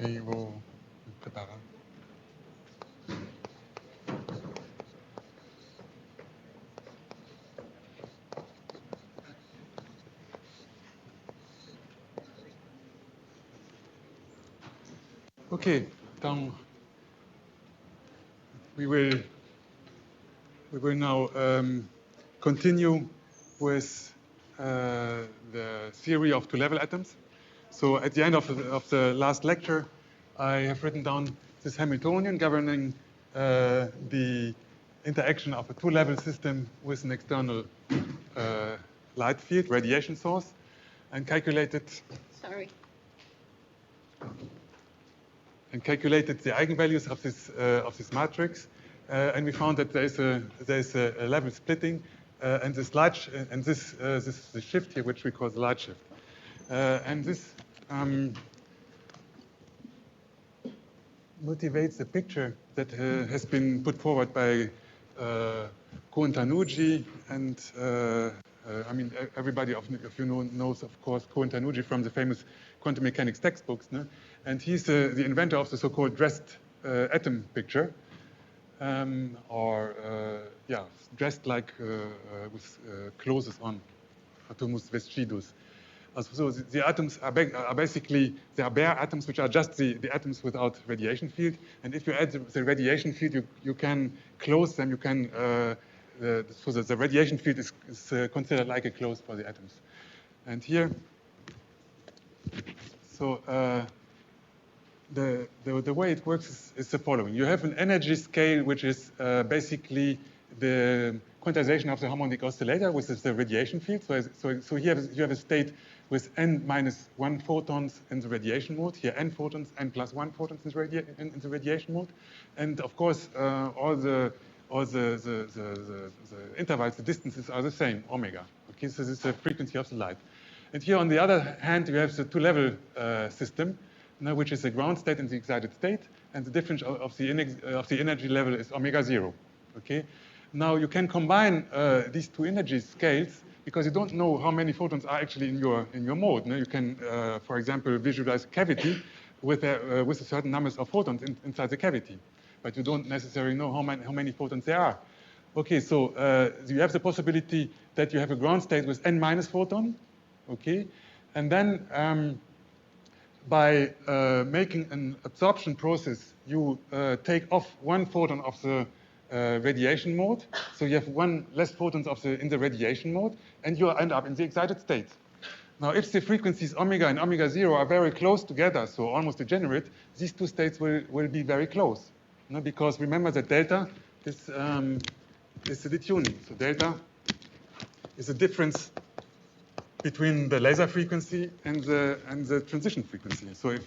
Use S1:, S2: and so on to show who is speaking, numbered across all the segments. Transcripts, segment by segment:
S1: Okay, vos préparez. Okay, then we will now continue with the theory of two-level atoms. So at the end of the last lecture, I have written down this Hamiltonian governing the interaction of a two-level system with an external light field, radiation source, and calculated.
S2: Sorry.
S1: And calculated the eigenvalues of this matrix, and we found that there is a level splitting, and this large and this is the shift here, which we call the light shift, and this motivates the picture that has been put forward by Cohen-Tanuji, and I mean everybody of you knows, of course, Cohen-Tanuji from the famous quantum mechanics textbooks, no? And he's the inventor of the so-called dressed atom picture, dressed like with clothes on, atomus vestidos. So the atoms are basically, they are bare atoms, which are just the atoms without radiation field. And if you add the radiation field, you can close them. You can so the radiation field is considered like a close for the atoms. And here, so the way it works is the following. You have an energy scale, which is basically the quantization of the harmonic oscillator, which is the radiation field. So here you have a state with n-1 photons in the radiation mode. Here n photons, n+1 photons in the radiation mode. And of course, all the intervals, the distances are the same, omega. Okay, so this is the frequency of the light. And here on the other hand, you have the two-level system, now, which is the ground state and the excited state, and the difference of the energy level is omega 0. Okay. Now you can combine these two energy scales because you don't know how many photons are actually in your mode. No? You can, for example, visualize a cavity with a certain numbers of photons inside the cavity, but you don't necessarily know how many photons there are. Okay, so you have the possibility that you have a ground state with n- photon. Okay, and then by making an absorption process, you take off one photon of the radiation mode. So you have one less photons in the radiation mode, and you end up in the excited state. Now, if the frequencies omega and omega 0 are very close together, so almost degenerate, these two states will be very close. No, because remember that delta is the detuning. So delta is the difference between the laser frequency and the transition frequency. So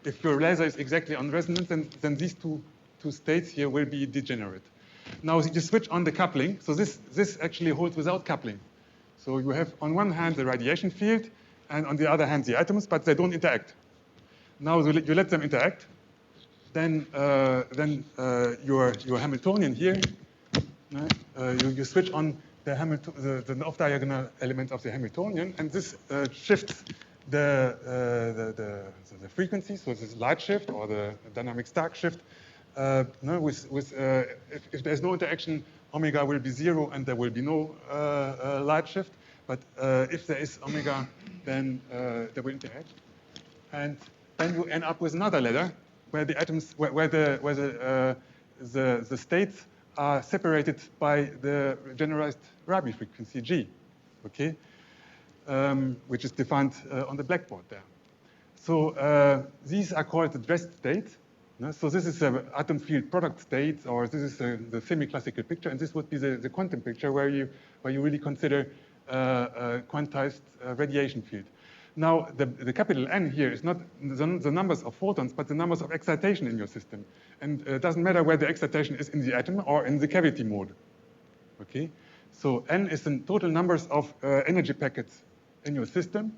S1: if your laser is exactly on resonance, then these two states here will be degenerate. Now you switch on the coupling. So this actually holds without coupling. So you have on one hand the radiation field, and on the other hand the atoms, but they don't interact. Now you let them interact, then your Hamiltonian here, you switch on the off-diagonal element of the Hamiltonian, and this shifts the frequency, so this is light shift or the dynamic Stark shift. If there's no interaction, omega will be 0 and there will be no light shift. But if there is omega, then they will interact, and then you end up with another ladder where the atoms, where the states are separated by the generalized Rabi frequency G, okay, which is defined on the blackboard there. So these are called the dressed states. No? So this is the atom field product state, or this is the semi-classical picture, and this would be the quantum picture where you really consider quantized radiation field. Now, the capital N here is not the numbers of photons, but the numbers of excitation in your system. And it doesn't matter where the excitation is in the atom or in the cavity mode. Okay? So N is the total numbers of energy packets in your system,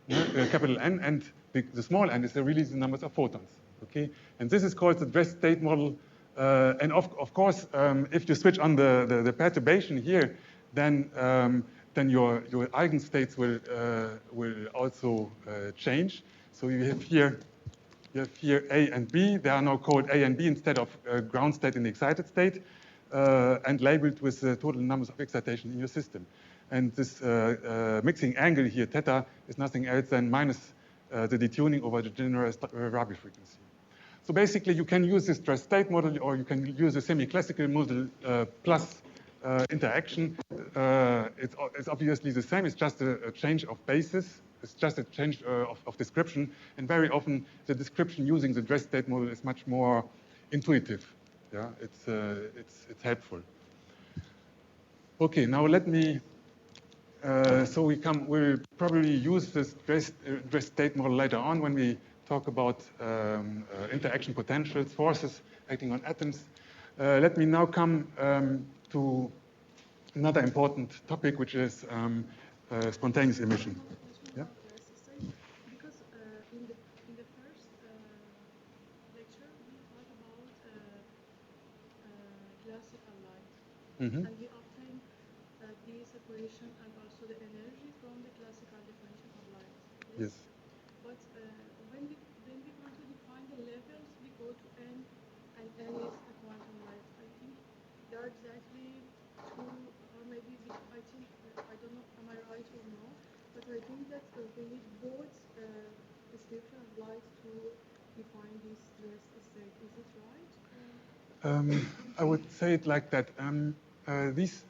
S1: capital N, and the small n is really the numbers of photons. Okay? And this is called the dressed state model. And of course, if you switch on the perturbation here, then your eigenstates will also change. So you have here You have here A and B. They are now called A and B instead of ground state and excited state, and labeled with the total numbers of excitation in your system. And this mixing angle here, theta, is nothing else than minus the detuning over the generalized Rabi frequency. So basically, you can use this stress state model, or you can use a semi-classical model plus interaction. It's obviously the same. It's just a change of basis. It's just a change of description. And very often, the description using the stress state model is much more intuitive. Yeah, it's helpful. Okay, now let me. We'll probably use this stress state model later on when we talk about interaction potentials, forces acting on atoms. Let me now come to another important topic, which is spontaneous emission. Yeah?
S2: Because in the first lecture, we talked about classical light.
S1: Mm-hmm.
S2: And we obtained this equation and also the energy from the classical definition of light.
S1: Yes.
S2: But when we want to define the levels, we go to N, and N is a quantum light. I think there are exactly two, or maybe I think, I don't know, am I right or no? But I think that we need both description of light to define this rest state. Is it right?
S1: I would say it like that. These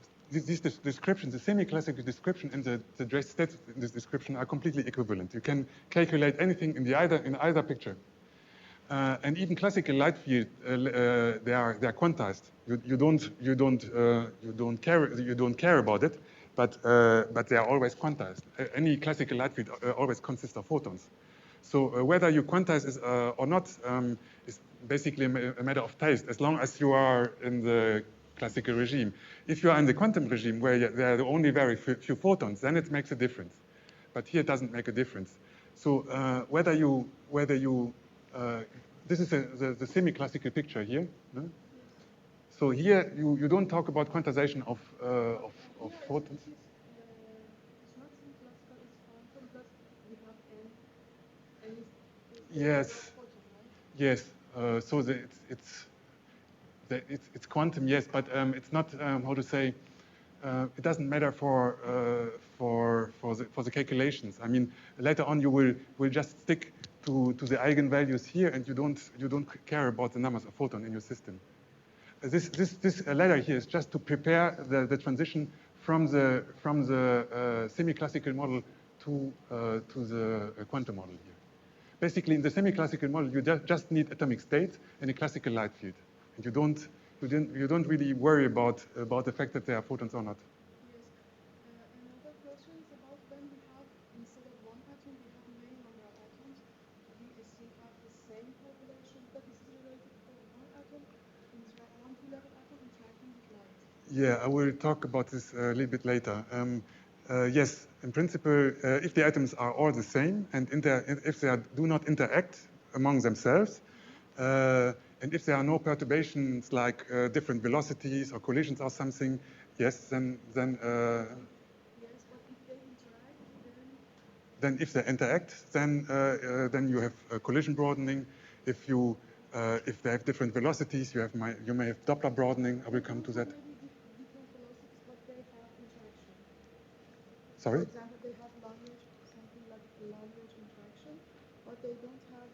S1: descriptions, the semi-classical description and the dress state in this description are completely equivalent. You can calculate anything in either picture. And even classical light field, they are quantized. You don't care about it, but they are always quantized. Any classical light field always consists of photons. So whether you quantize is, or not is basically a matter of taste, as long as you are in the classical regime. If you are in the quantum regime, where there are only very few photons, then it makes a difference. But here it doesn't make a difference. So this is the semi-classical picture here. No? So here you don't talk about quantization of photons.
S2: It's not semi-classical, it's quantum, but we have N.
S1: Yes.
S2: Photon, right?
S1: Yes. So it's quantum, yes, but it's not how to say. It doesn't matter for the calculations. I mean, later on you will just stick to the eigenvalues here, and you don't care about the numbers of photons in your system. This ladder here is just to prepare the transition from the semi-classical model to the quantum model here. Basically, in the semi-classical model, you just need atomic state and a classical light field, and you don't really worry about the fact that there are photons or not.
S2: Yes. Another question is about when we have, instead of one atom, we have many number of atoms, we still have the same population, but this is related to one atom, one two-level atom interacting with light.
S1: Yeah, I will talk about this a little bit later. Yes, in principle, if the atoms are all the same, and if they do not interact among themselves, and if there are no perturbations like different velocities or collisions or something, yes, then
S2: Yes, but if they interact,
S1: then if they interact, then you have collision broadening. If they have different velocities, you may have Doppler broadening. I will come to that.
S2: maybe different velocities, but they have interaction.
S1: Sorry?
S2: For example, they have something like long-range interaction, but they don't have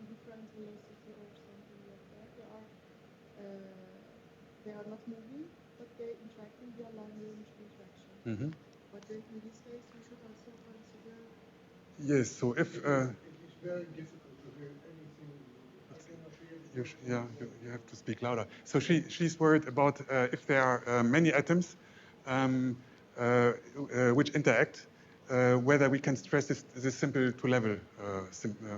S2: different velocity or something like that. They are not moving, but they interacting via long-range interaction.
S1: Mm-hmm.
S2: But then in this case, we should also consider.
S1: Yes. So if
S3: It is very difficult to hear anything. I cannot hear.
S1: you have to speak louder. So she's worried about if there are many atoms which interact, whether we can stress this simple two-level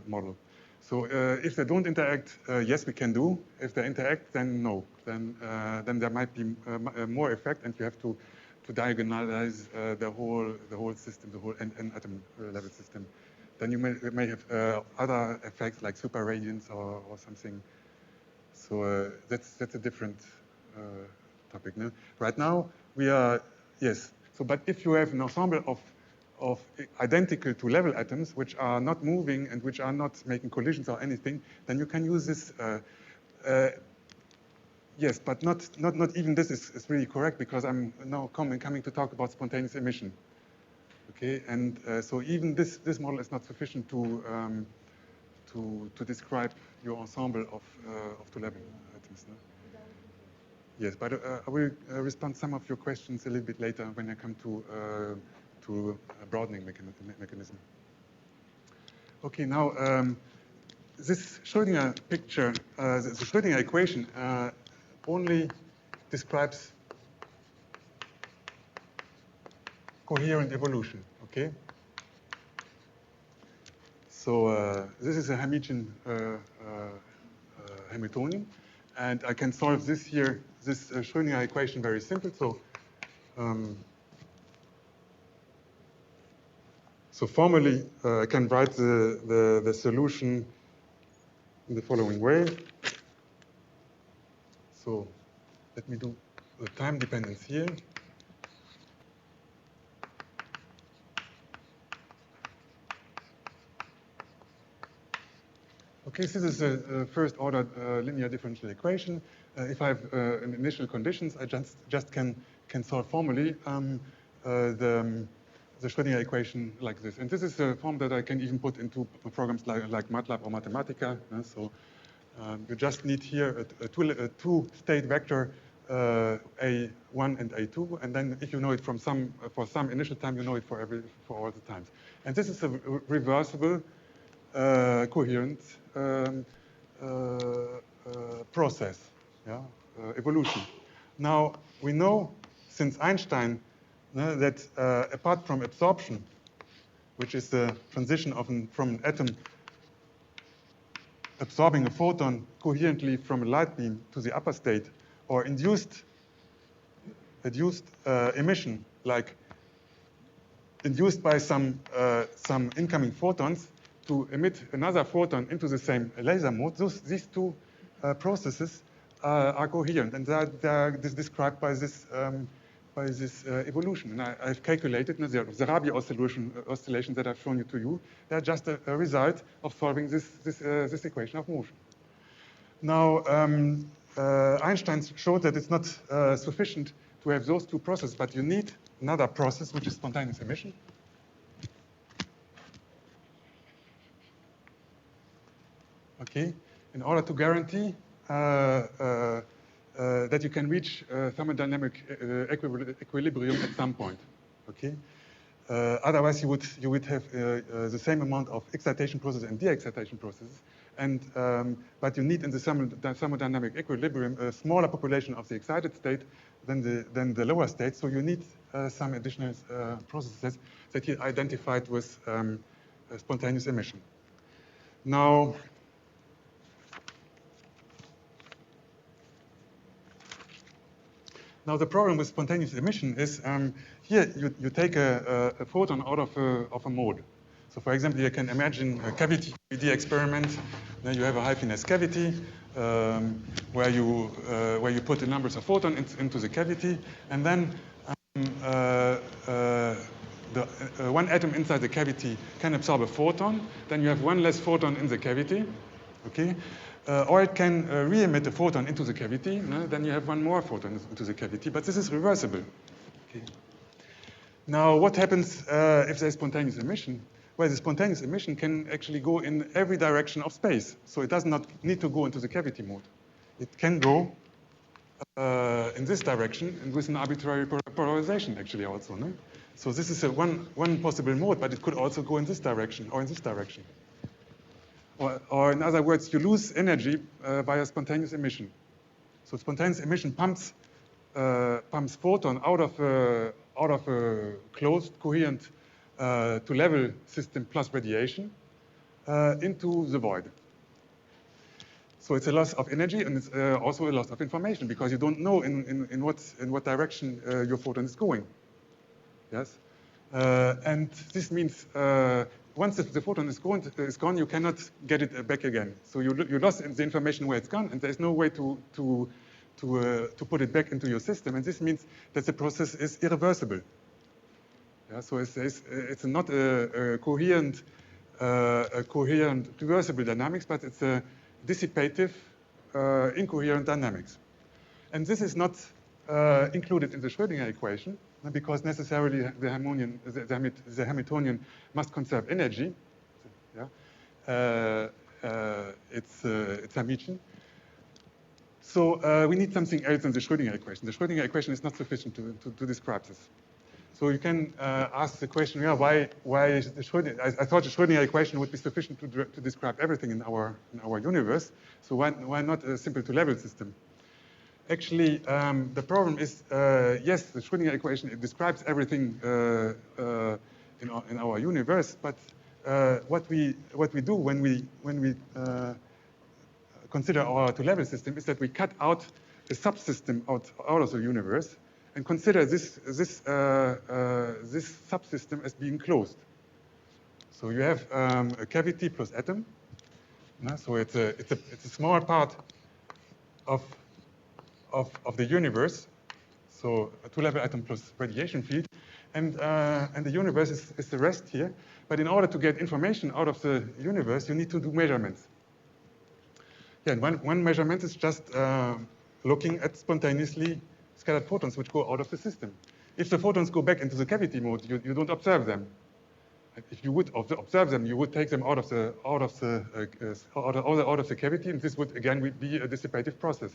S1: model. So if they don't interact, yes, we can do. If they interact, then no. Then there might be more effect, and you have to diagonalize the whole system, the whole n atom level system. Then you may have other effects like super radiance or something. So that's a different topic. No? Right now we are yes. So, but if you have an ensemble identical two-level atoms, which are not moving and which are not making collisions or anything, then you can use this. Yes, but not even this is really correct, because I'm now coming to talk about spontaneous emission. Okay, and so even this model is not sufficient to describe your ensemble of two-level atoms. No? Yes, but I will respond some of your questions a little bit later when I come to broadening mechanism. Okay, now this Schrödinger picture, the Schrödinger equation only describes coherent evolution. Okay. So this is a Hamiltonian, and I can solve this here, this Schrödinger equation, very simple. So formally, I can write the solution in the following way. So let me do the time dependence here. Okay, so this is a first-order linear differential equation. If I have initial conditions, I just can solve formally the Schrödinger equation like this. And this is a form that I can even put into programs like MATLAB or Mathematica. So you just need here a two-state vector A1 and A2, and then if you know it for some initial time, you know it for all the times. And this is a reversible coherent process, evolution. Now, we know since Einstein that apart from absorption, which is the transition from an atom absorbing a photon coherently from a light beam to the upper state, or induced emission, like induced by some incoming photons to emit another photon into the same laser mode, these two processes are coherent, and they are described by this evolution. And I've calculated the Rabi oscillations that I've shown to you. They're just a result of solving this equation of motion. Now, Einstein showed that it's not sufficient to have those two processes, but you need another process, which is spontaneous emission. Okay, in order to guarantee that you can reach thermodynamic equilibrium at some point. Okay, otherwise you would have the same amount of excitation processes and de-excitation processes, and but you need in the thermodynamic equilibrium a smaller population of the excited state than the lower state. So you need some additional processes that he identified with spontaneous emission. Now, the problem with spontaneous emission is here you take a photon out of a mode. So, for example, you can imagine a cavity 3D experiment. Then you have a high finesse cavity where you put the numbers of photons into the cavity, and then one atom inside the cavity can absorb a photon. Then you have one less photon in the cavity. Okay. Or it can re-emit a photon into the cavity. Then you have one more photon into the cavity, but this is reversible. Okay. Now, what happens if there's spontaneous emission? Well, the spontaneous emission can actually go in every direction of space, so it does not need to go into the cavity mode. It can go in this direction and with an arbitrary polarization, actually, also. No? So this is one possible mode, but it could also go in this direction or in this direction. Or in other words, you lose energy via spontaneous emission. So spontaneous emission pumps photon out of a closed, coherent two-level system plus radiation into the void. So it's a loss of energy, and it's also a loss of information, because you don't know in what direction your photon is going. Yes, and this means. Once the photon is gone, you cannot get it back again. So you lost the information where it's gone, and there's no way to put it back into your system. And this means that the process is irreversible. Yeah, so it's not a coherent reversible dynamics, but it's a dissipative incoherent dynamics. And this is not included in the Schrödinger equation because necessarily the Hamiltonian must conserve energy. Yeah. It's Hamilton. So we need something else in the Schrödinger equation. The Schrödinger equation is not sufficient to describe this. So you can ask the question, yeah, why is the Schrödinger? I thought the Schrödinger equation would be sufficient to describe everything in our universe. So why not a simple two-level system? Actually, the problem is, yes, the Schrödinger equation, it describes everything in our universe, but what we do when we consider our two-level system is that we cut out a subsystem out of the universe and consider this subsystem as being closed. So you have a cavity plus atom. So it's a small part of the universe. So a two-level atom plus radiation field, and the universe is the rest here. But in order to get information out of the universe, you need to do measurements. Yeah, and one measurement is just looking at spontaneously scattered photons which go out of the system. If the photons go back into the cavity mode, you don't observe them. If you would observe them, you would take them out of the cavity, and this would again be a dissipative process.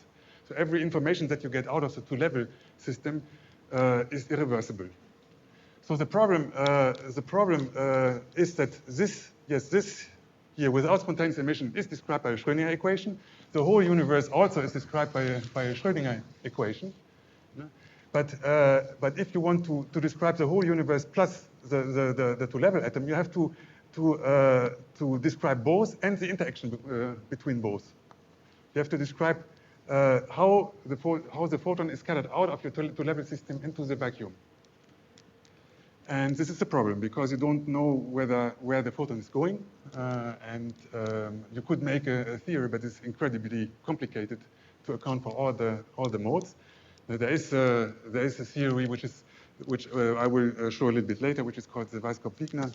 S1: So every information that you get out of the two-level system is irreversible. So the problem is that this here without spontaneous emission is described by a Schrödinger equation. The whole universe also is described by a Schrödinger equation. But if you want to describe the whole universe plus the two-level atom, you have to describe both and the interaction between both. You have to describe how the photon is scattered out of your two-level system into the vacuum. And this is a problem because you don't know where the photon is going, and you could make a theory, but it's incredibly complicated to account for all the modes. There is a theory which I will show a little bit later, which is called the Weisskopf-Wigner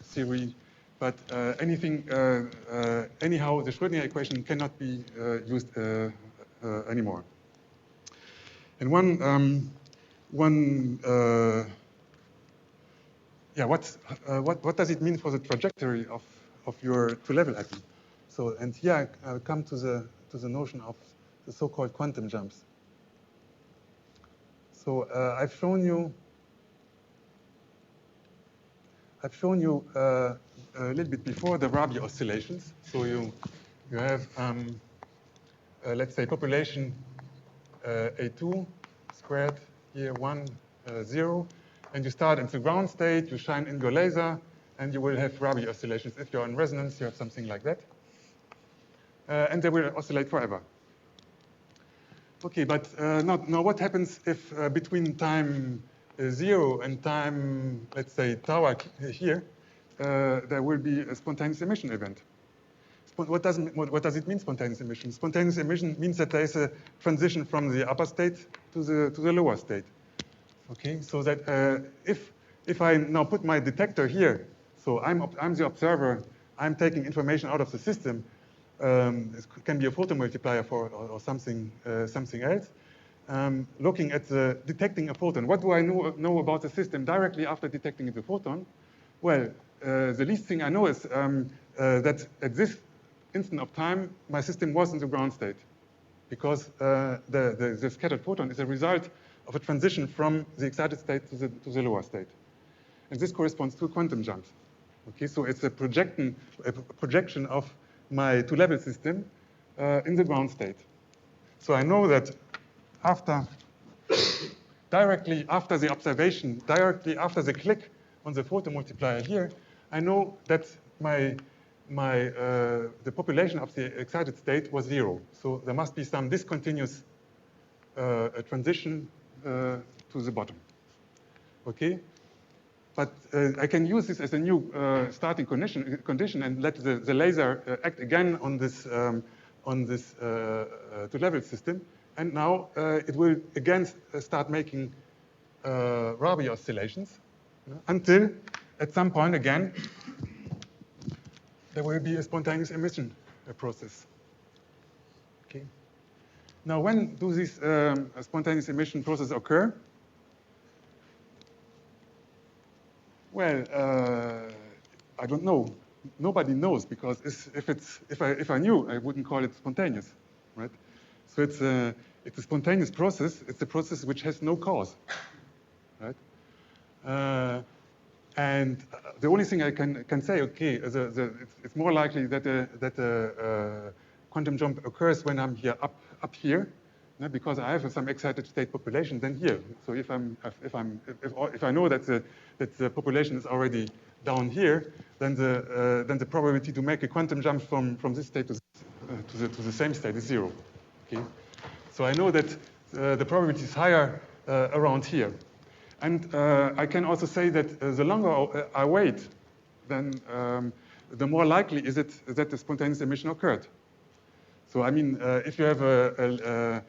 S1: theory. But anyhow, the Schrödinger equation cannot be used anymore. And what does it mean for the trajectory of your two-level atom? So, and here I come to the notion of the so-called quantum jumps. So I've shown you a little bit before the Rabi oscillations. So you have let's say population A2 squared here 1 0, and you start in the ground state. You shine in your laser, and you will have Rabi oscillations. If you're in resonance, you have something like that, and they will oscillate forever. Okay, but now what happens if between time 0 and time, let's say, tau here, there will be a spontaneous emission event? What does it mean, spontaneous emission? Spontaneous emission means that there is a transition from the upper state to the lower state. Okay, so that if I now put my detector here, so I'm the observer, I'm taking information out of the system. It can be a photomultiplier or something else. Looking at detecting a photon. What do I know about the system directly after detecting the photon? Well, the least thing I know is that at this instant of time, my system was in the ground state, because the scattered photon is a result of a transition from the excited state to the lower state, and this corresponds to quantum jumps. Okay, so it's a projection of my two-level system in the ground state. So I know that directly after the observation, directly after the click on the photomultiplier here, I know that the population of the excited state was 0. So there must be some discontinuous transition to the bottom. Okay, but I can use this as a new starting condition and let the laser act again on this two-level system, and now it will again start making Rabi oscillations. until at some point again, there will be a spontaneous emission process. Okay. Now, when do these spontaneous emission processes occur? Well, I don't know. Nobody knows, because if I knew, I wouldn't call it spontaneous, right? So it's a spontaneous process. It's a process which has no cause, right? And the only thing I can say, okay, it's more likely that a quantum jump occurs when I'm here up here, because I have some excited state population than here. So if I know that the population is already down here, then the probability to make a quantum jump from this state to the same state is 0. Okay, so I know that the probability is higher around here. And I can also say that the longer I wait, then the more likely is it that the spontaneous emission occurred. So I mean, if you have a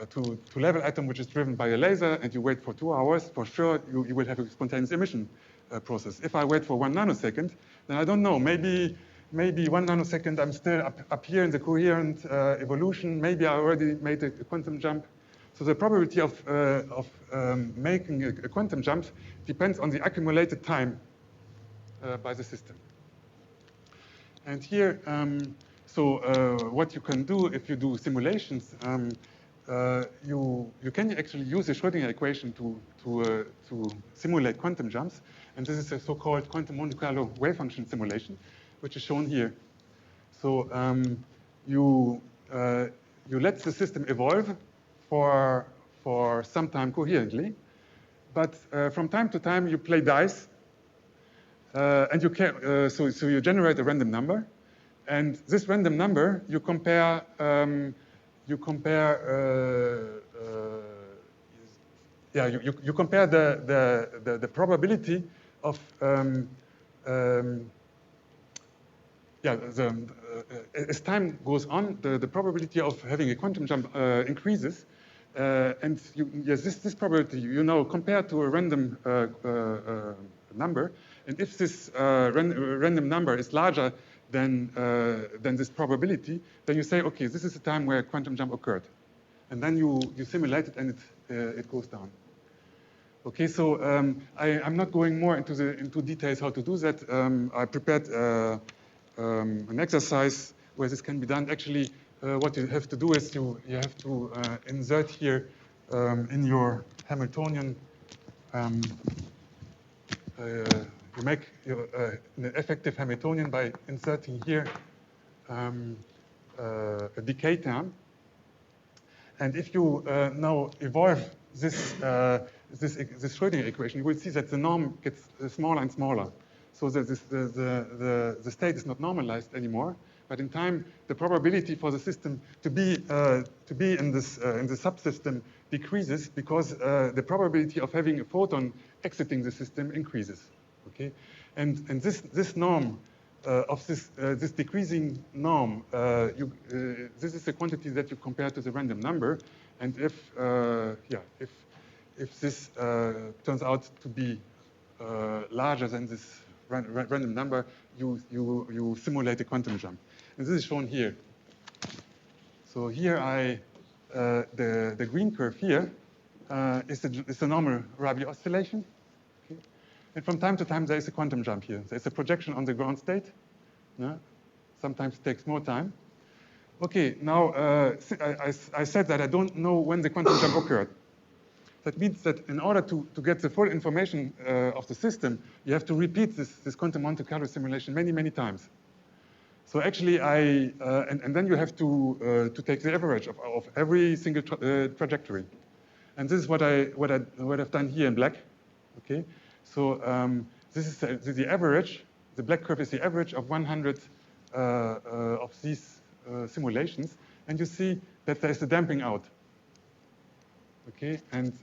S1: two-level atom which is driven by a laser and you wait for 2 hours, for sure you will have a spontaneous emission process. If I wait for 1 nanosecond, then I don't know, maybe 1 nanosecond I'm still up here in the coherent evolution, maybe I already made a quantum jump. So the probability of making a quantum jump depends on the accumulated time by the system. And here, what you can do if you do simulations, you can actually use the Schrödinger equation to simulate quantum jumps. And this is a so-called quantum Monte Carlo wave function simulation, which is shown here. So you let the system evolve for some time coherently, but from time to time you play dice, and you can so you generate a random number, and this random number you compare you compare the probability of as time goes on, the probability of having a quantum jump increases. And this probability, compared to a random number, and if this random number is larger than this probability, then you say, okay, this is the time where a quantum jump occurred, and then you simulate it, and it goes down. Okay, so I'm not going more into details how to do that. I prepared an exercise where this can be done. Actually, what you have to do is you have to insert here in your Hamiltonian, you make an effective Hamiltonian by inserting here a decay term. And if you now evolve this Schrödinger equation, you will see that the norm gets smaller and smaller. So that the state is not normalized anymore. But in time, the probability for the system to be in the subsystem decreases, because the probability of having a photon exiting the system increases. Okay, and this norm of this decreasing norm, this is a quantity that you compare to the random number, and if this turns out to be larger than this random number, you simulate a quantum jump. And this is shown here. So here the green curve here is the normal Rabi oscillation. Okay? And from time to time, there is a quantum jump here. There's a projection on the ground state. Sometimes it takes more time. Okay, now I said that I don't know when the quantum jump occurred. That means that in order to get the full information of the system, you have to repeat this quantum Monte Carlo simulation many, many times. So actually, and then you have to take the average of every single trajectory. And this is what I've done here in black. Okay, so this is the average. The black curve is the average of 100 of these simulations, and you see that there is a damping out. Okay, and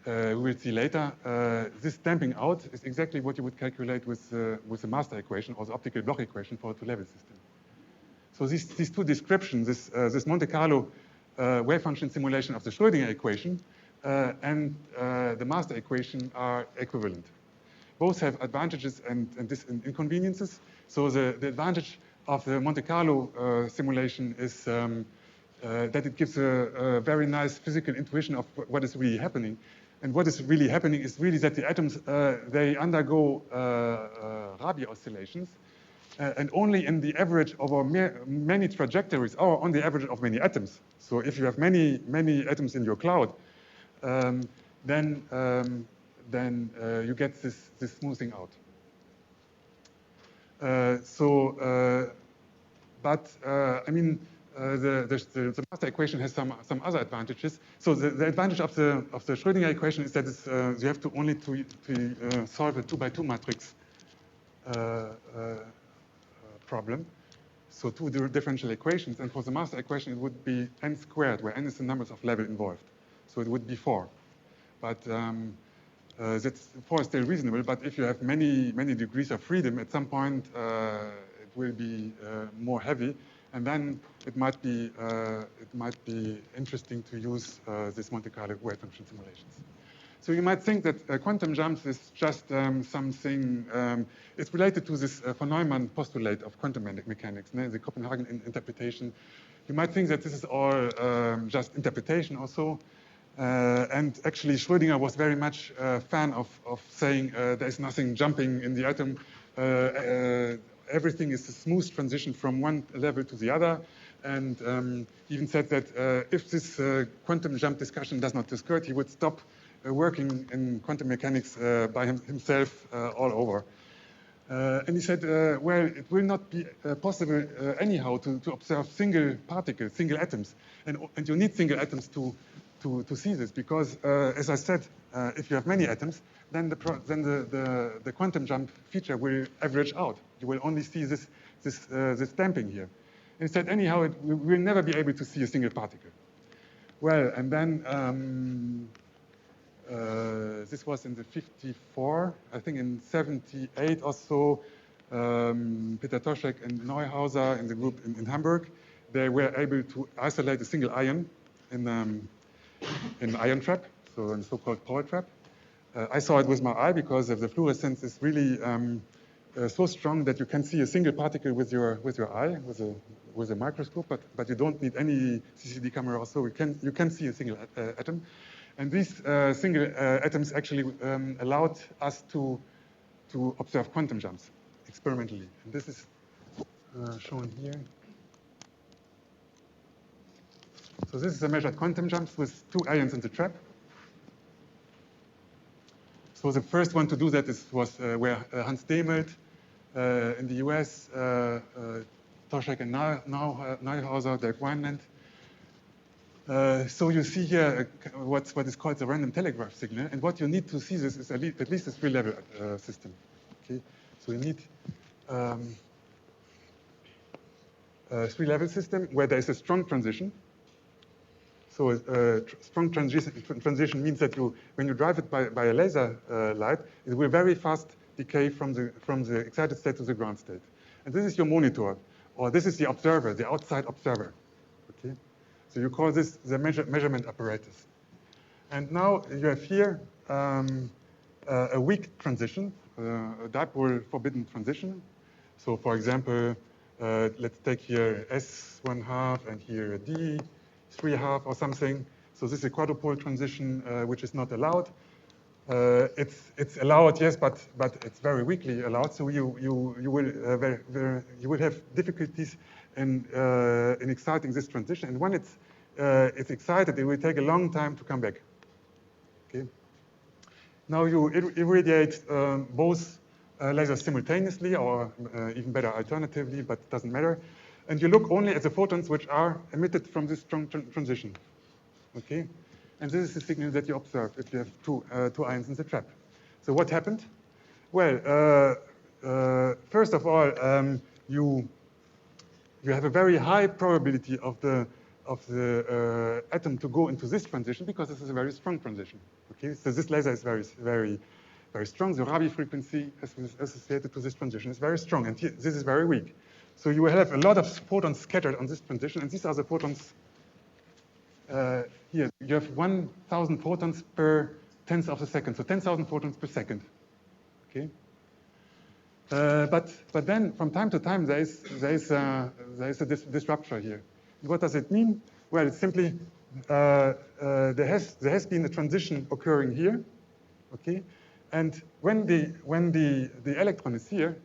S1: we will see later, this damping out is exactly what you would calculate with the master equation, or the optical Bloch equation for a two-level system. So these two descriptions, this Monte Carlo wave function simulation of the Schrödinger equation, and the master equation are equivalent. Both have advantages and inconveniences. So the advantage of the Monte Carlo simulation is that it gives a very nice physical intuition of what is really happening. And what is really happening is really that the atoms, they undergo Rabi oscillations, and only in the average over many trajectories, or on the average of many atoms. So if you have many atoms in your cloud, then you get this smoothing out. I mean, the master equation has some other advantages. So the advantage of the Schrödinger equation is that you have to only solve a 2x2 matrix problem. So two differential equations, and for the master equation it would be n squared, where n is the numbers of level involved. So it would be 4. But that's 4 is still reasonable. But if you have many degrees of freedom, at some point it will be more heavy, and then it might be interesting to use this Monte Carlo wave function simulations. So you might think that quantum jumps is just something. It's related to this von Neumann postulate of quantum mechanics, the Copenhagen interpretation. You might think that this is all just interpretation also. And actually, Schrödinger was very much a fan of saying there is nothing jumping in the atom. Everything is a smooth transition from one level to the other. And he even said that if this quantum jump discussion does not occur, he would stop working in quantum mechanics by himself all over. And he said, well, it will not be possible anyhow to observe single particles, single atoms. And you need single atoms to see this, because, as I said, if you have many atoms, then the quantum jump feature will average out. You will only see this damping here. And he said, anyhow, we will never be able to see a single particle. Well, and then this was in the 54. I think in 78 or so, Peter Toschek and Neuhauser in the group in Hamburg, they were able to isolate a single ion in an ion trap, so in the so-called Paul trap. I saw it with my eye because of the fluorescence is really so strong that you can see a single particle with your eye, with a microscope, but you don't need any CCD camera also. You can see a single atom. And these single atoms actually allowed us to observe quantum jumps experimentally. And this is shown here. So this is a measured quantum jumps with 2 ions in the trap. So the first one to do that was where Hans Dehmelt in the US, Toschek and Neuhauser, Dirk Weinland. So you see here what is called the random telegraph signal, and what you need to see this is at least a 3-level system. Okay, so you need a 3-level system where there is a strong transition. So a strong transition means that when you drive it by a laser light, it will very fast decay from the excited state to the ground state. And this is your monitor, or this is the observer, the outside observer. Okay. So you call this the measurement apparatus. And now you have here a weak transition, a dipole forbidden transition. So for example, let's take here S1/2 and here a D3/2 or something. So this is a quadrupole transition, which is not allowed. It's allowed, yes, but it's very weakly allowed. So you will have difficulties in exciting this transition. And when it's excited, it will take a long time to come back. Okay. Now you irradiate both lasers simultaneously, or even better, alternatively, but it doesn't matter. And you look only at the photons which are emitted from this strong transition. Okay. And this is the signal that you observe if you have two ions in the trap. So what happened? Well, first of all, you have a very high probability of the atom to go into this transition, because this is a very strong transition. Okay, so this laser is very strong. The Rabi frequency associated to this transition is very strong, and here, this is very weak. So you will have a lot of photons scattered on this transition, and these are the photons here you have 1,000 photons per tenth of a second, so 10,000 photons per second. Okay. But then from time to time there is a disruption here. What does it mean? Well, it's simply there has been a transition occurring here. Okay, and when the electron is here,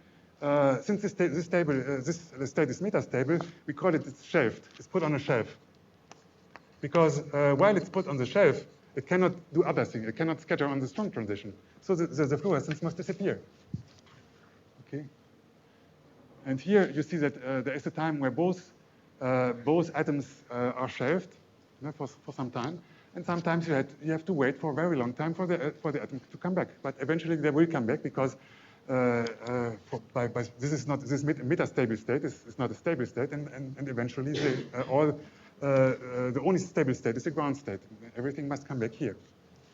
S1: since this state is metastable, we call it it's shelved. It's put on a shelf. Because while it's put on the shelf, it cannot do other things. It cannot scatter on the strong transition. So the fluorescence must disappear. Okay. And here you see that there is a time where both atoms are shelved, you know, for some time, and sometimes you have to wait for a very long time for the atoms to come back. But eventually they will come back because this is not this metastable state. It's not a stable state, and eventually the only stable state is the ground state. Everything must come back here.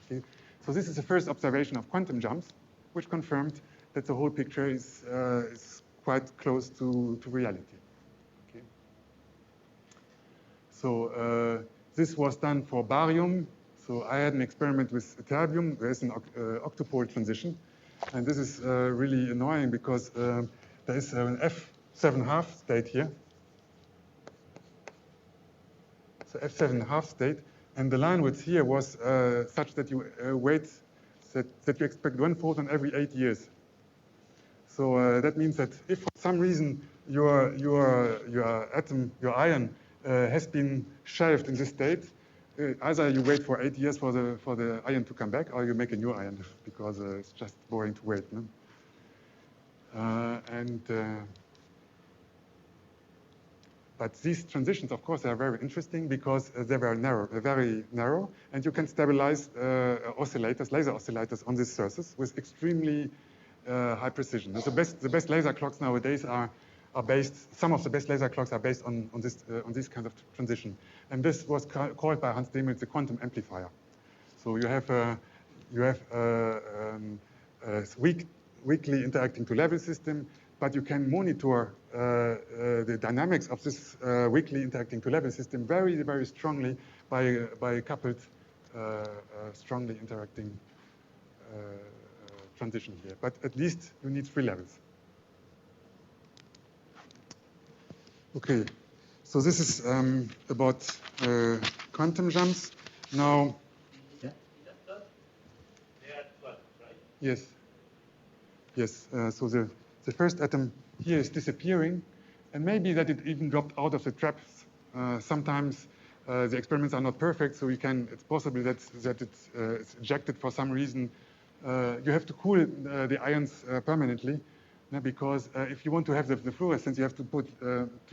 S1: Okay? So this is the first observation of quantum jumps, which confirmed that the whole picture is quite close to reality. Okay? So this was done for barium. So I had an experiment with terbium. There's an octopole transition. And this is really annoying because there is an F7.5 state here. So F7.5 state. And the line width here was such that you that you expect one photon every 8 years. So that means that if for some reason your atom, your ion, has been shelved in this state, either you wait for 8 years for the ion to come back, or you make a new ion because it's just boring to wait. No? But these transitions, of course, are very interesting because they were very narrow, and you can stabilize oscillators, laser oscillators on this surface with extremely high precision. The best laser clocks nowadays are based. Some of the best laser clocks are based on this kind of transition, and this was called by Hans Demel the quantum amplifier. So you have a weakly interacting two-level system, but you can monitor the dynamics of this weakly interacting two-level system very, very strongly by coupled strongly interacting transition here. But at least you need 3 levels. Okay, so this is about quantum jumps. Now,
S4: they are 12, right?
S1: Yes. Yes, so the first atom here is disappearing, and maybe that it even dropped out of the traps. Sometimes the experiments are not perfect, so it's possible that it's ejected for some reason. You have to cool the ions permanently, because if you want to have the fluorescence, you have to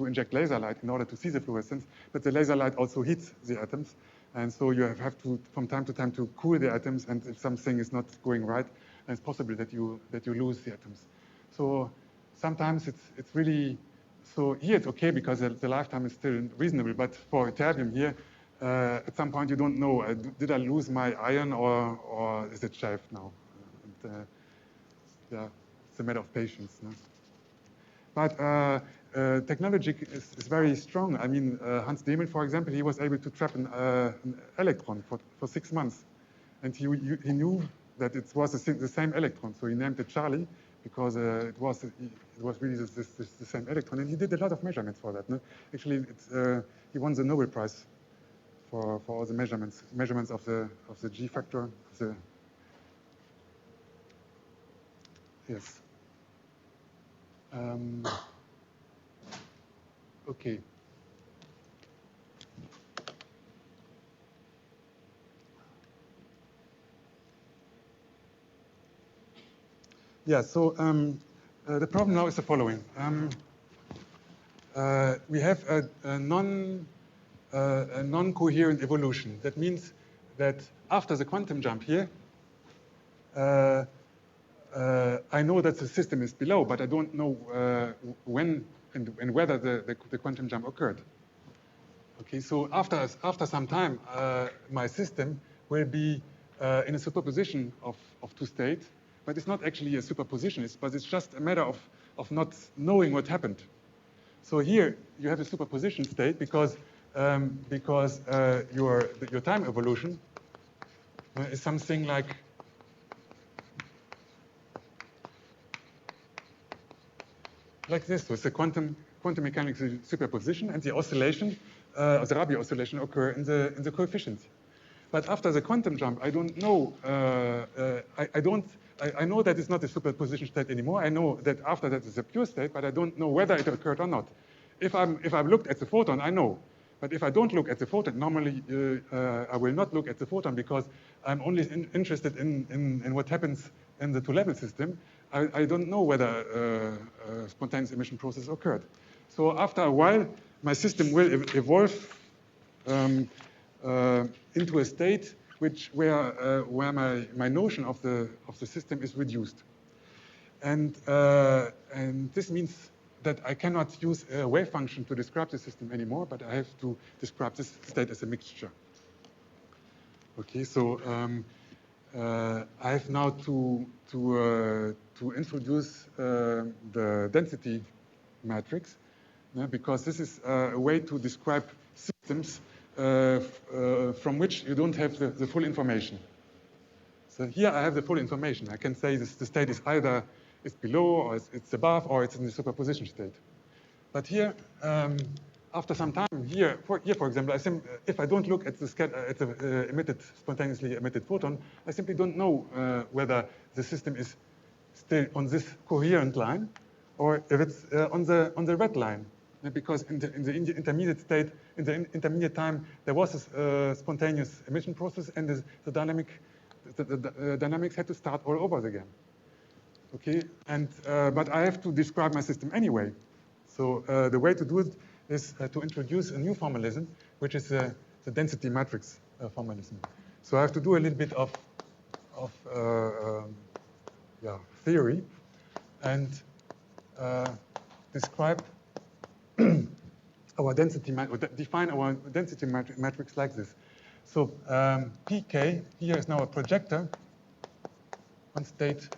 S1: inject laser light in order to see the fluorescence. But the laser light also heats the atoms, and so you have to, from time to time, to cool the atoms. And if something is not going right, then it's possible that you lose the atoms. So sometimes it's really, so here it's okay because the lifetime is still reasonable. But for terbium here, at some point you don't know, did I lose my ion or is it shelved now? And, yeah, it's a matter of patience. No? But technology is very strong. I mean, Hans Demel, for example, he was able to trap an electron for 6 months. And he knew that it was the same electron, so he named it Charlie, because it was really the same electron. And he did a lot of measurements for that. No? Actually, he won the Nobel Prize for all the measurements of the G factor. Yes. Okay. Yeah, so the problem now is the following. We have a non-coherent evolution. That means that after the quantum jump here, I know that the system is below, but I don't know when and whether the quantum jump occurred. Okay, so after some time, my system will be in a superposition of 2 states, but it's not actually a superposition, but it's just a matter of not knowing what happened. So here you have a superposition state because because your time evolution is something like this, with the quantum mechanics superposition and the oscillation, the Rabi oscillation occur in the coefficients. But after the quantum jump, I don't know. I know that it's not a superposition state anymore. I know that after that it's a pure state, but I don't know whether it occurred or not. If I've looked at the photon, I know. But if I don't look at the photon, normally I will not look at the photon because I'm only interested in what happens in the two-level system. I don't know whether a spontaneous emission process occurred. So after a while, my system will evolve into a state where my notion of the system is reduced, and this means that I cannot use a wave function to describe the system anymore, but I have to describe this state as a mixture. Okay, so I have now to introduce the density matrix, because this is a way to describe systems from which you don't have the full information. So here I have the full information. I can say the state is either it's below, or it's above, or it's in the superposition state. But here, after some time, here for example, if I don't look at the spontaneously emitted photon, I simply don't know whether the system is still on this coherent line, or if it's on the red line. Because in the intermediate state, in the intermediate time, there was a spontaneous emission process, and the dynamics had to start all over again. Okay, and but I have to describe my system anyway. So the way to do it is to introduce a new formalism, which is the density matrix formalism. So I have to do a little bit of theory and describe our define our density matrix like this. So pk here is now a projector on state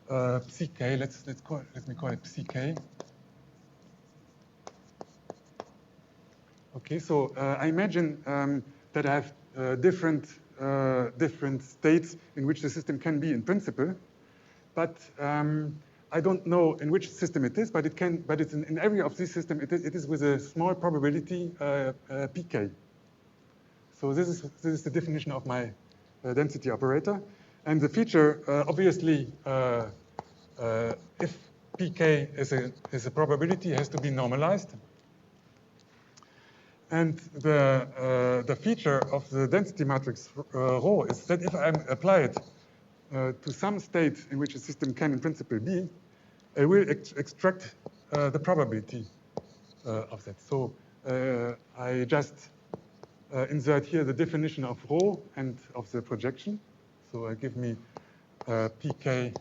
S1: pk. Let me call it pk. Okay, so I imagine that I have different states in which the system can be in principle, but I don't know in which system it is, but it's in every of these systems. It is with a small probability pk. So this is the definition of my density operator, and the feature obviously, if pk is a probability, has to be normalized. And the feature of the density matrix rho is that if I apply it to some state in which a system can in principle be, I will extract the probability of that. So I just insert here the definition of rho and of the projection. So I give me pk,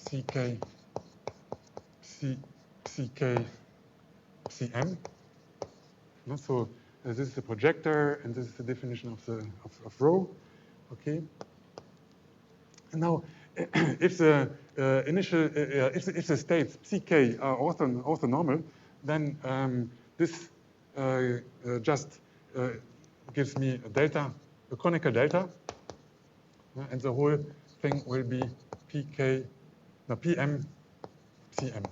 S1: ck, ck, cm. So this is the projector, and this is the definition of rho. Okay. And now, if the if the states pk are orthonormal, then this just gives me a delta, a conical delta, and the whole thing will be pm cm.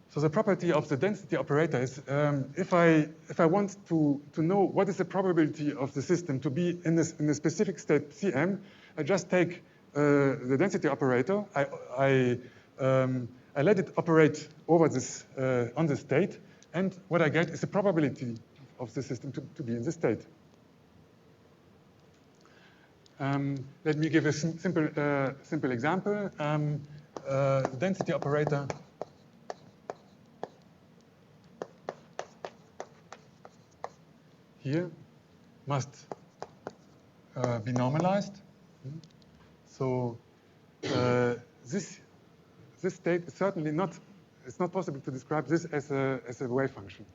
S1: So the property of the density operator is if I want to know what is the probability of the system to be in a specific state Cm, I just take the density operator. I let it operate over this on the state, and what I get is the probability of the system to be in this state. Let me give a simple example. The density operator here must be normalized. So this state is certainly not. It's not possible to describe this as a wave function.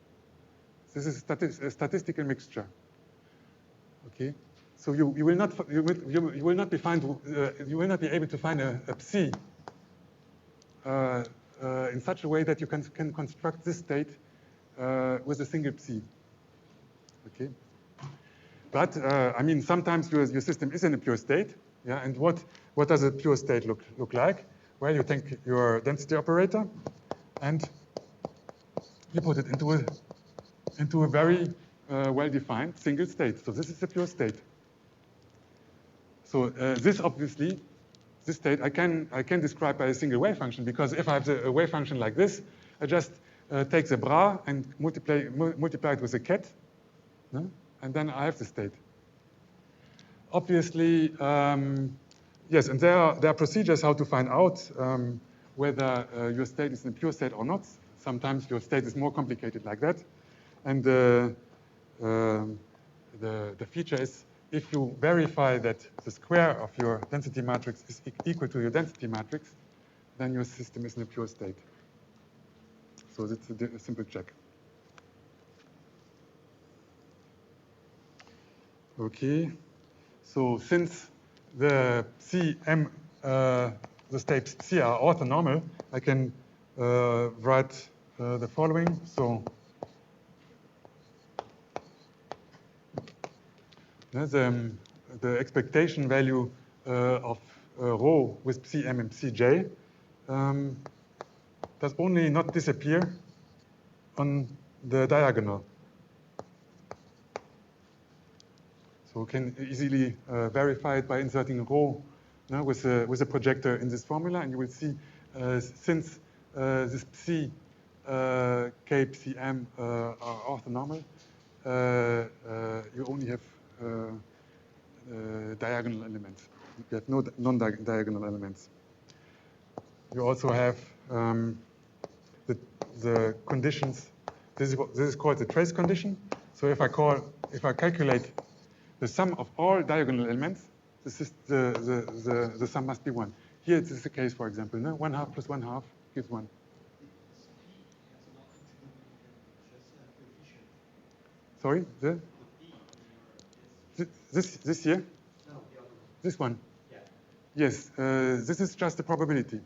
S1: This is a statistical mixture. Okay. So you will not be able to find a psi in such a way that you can construct this state with a single psi. Okay. But I mean, sometimes your system is in a pure state. Yeah. And what does a pure state look like? Well, you take your density operator and you put it into a very well-defined single state. So this is a pure state. So this obviously, this state I can describe by a single wave function, because if I have a wave function like this, I just take the bra and multiply it with a ket, no? And then I have the state. Obviously, yes, and there are procedures how to find out whether your state is in a pure state or not. Sometimes your state is more complicated like that. And the feature is, if you verify that the square of your density matrix is equal to your density matrix, then your system is in a pure state. So that's a simple check. Okay. So since the CM, the states C are orthonormal, I can write the following. So the expectation value of rho with Cm and Cj does only not disappear on the diagonal. So we can easily verify it by inserting rho with a projector in this formula, and you will see since this psi k psi are orthonormal, you only have diagonal elements. You have no non-diagonal elements. You also have the conditions. This is called the trace condition. So if I calculate the sum of all diagonal elements, the sum must be 1. Here it is the case, for example, no? 1/2 plus 1/2 gives 1. Sorry, this here?
S4: No, the other one.
S1: This one?
S4: Yeah.
S1: Yes, this is just a probability.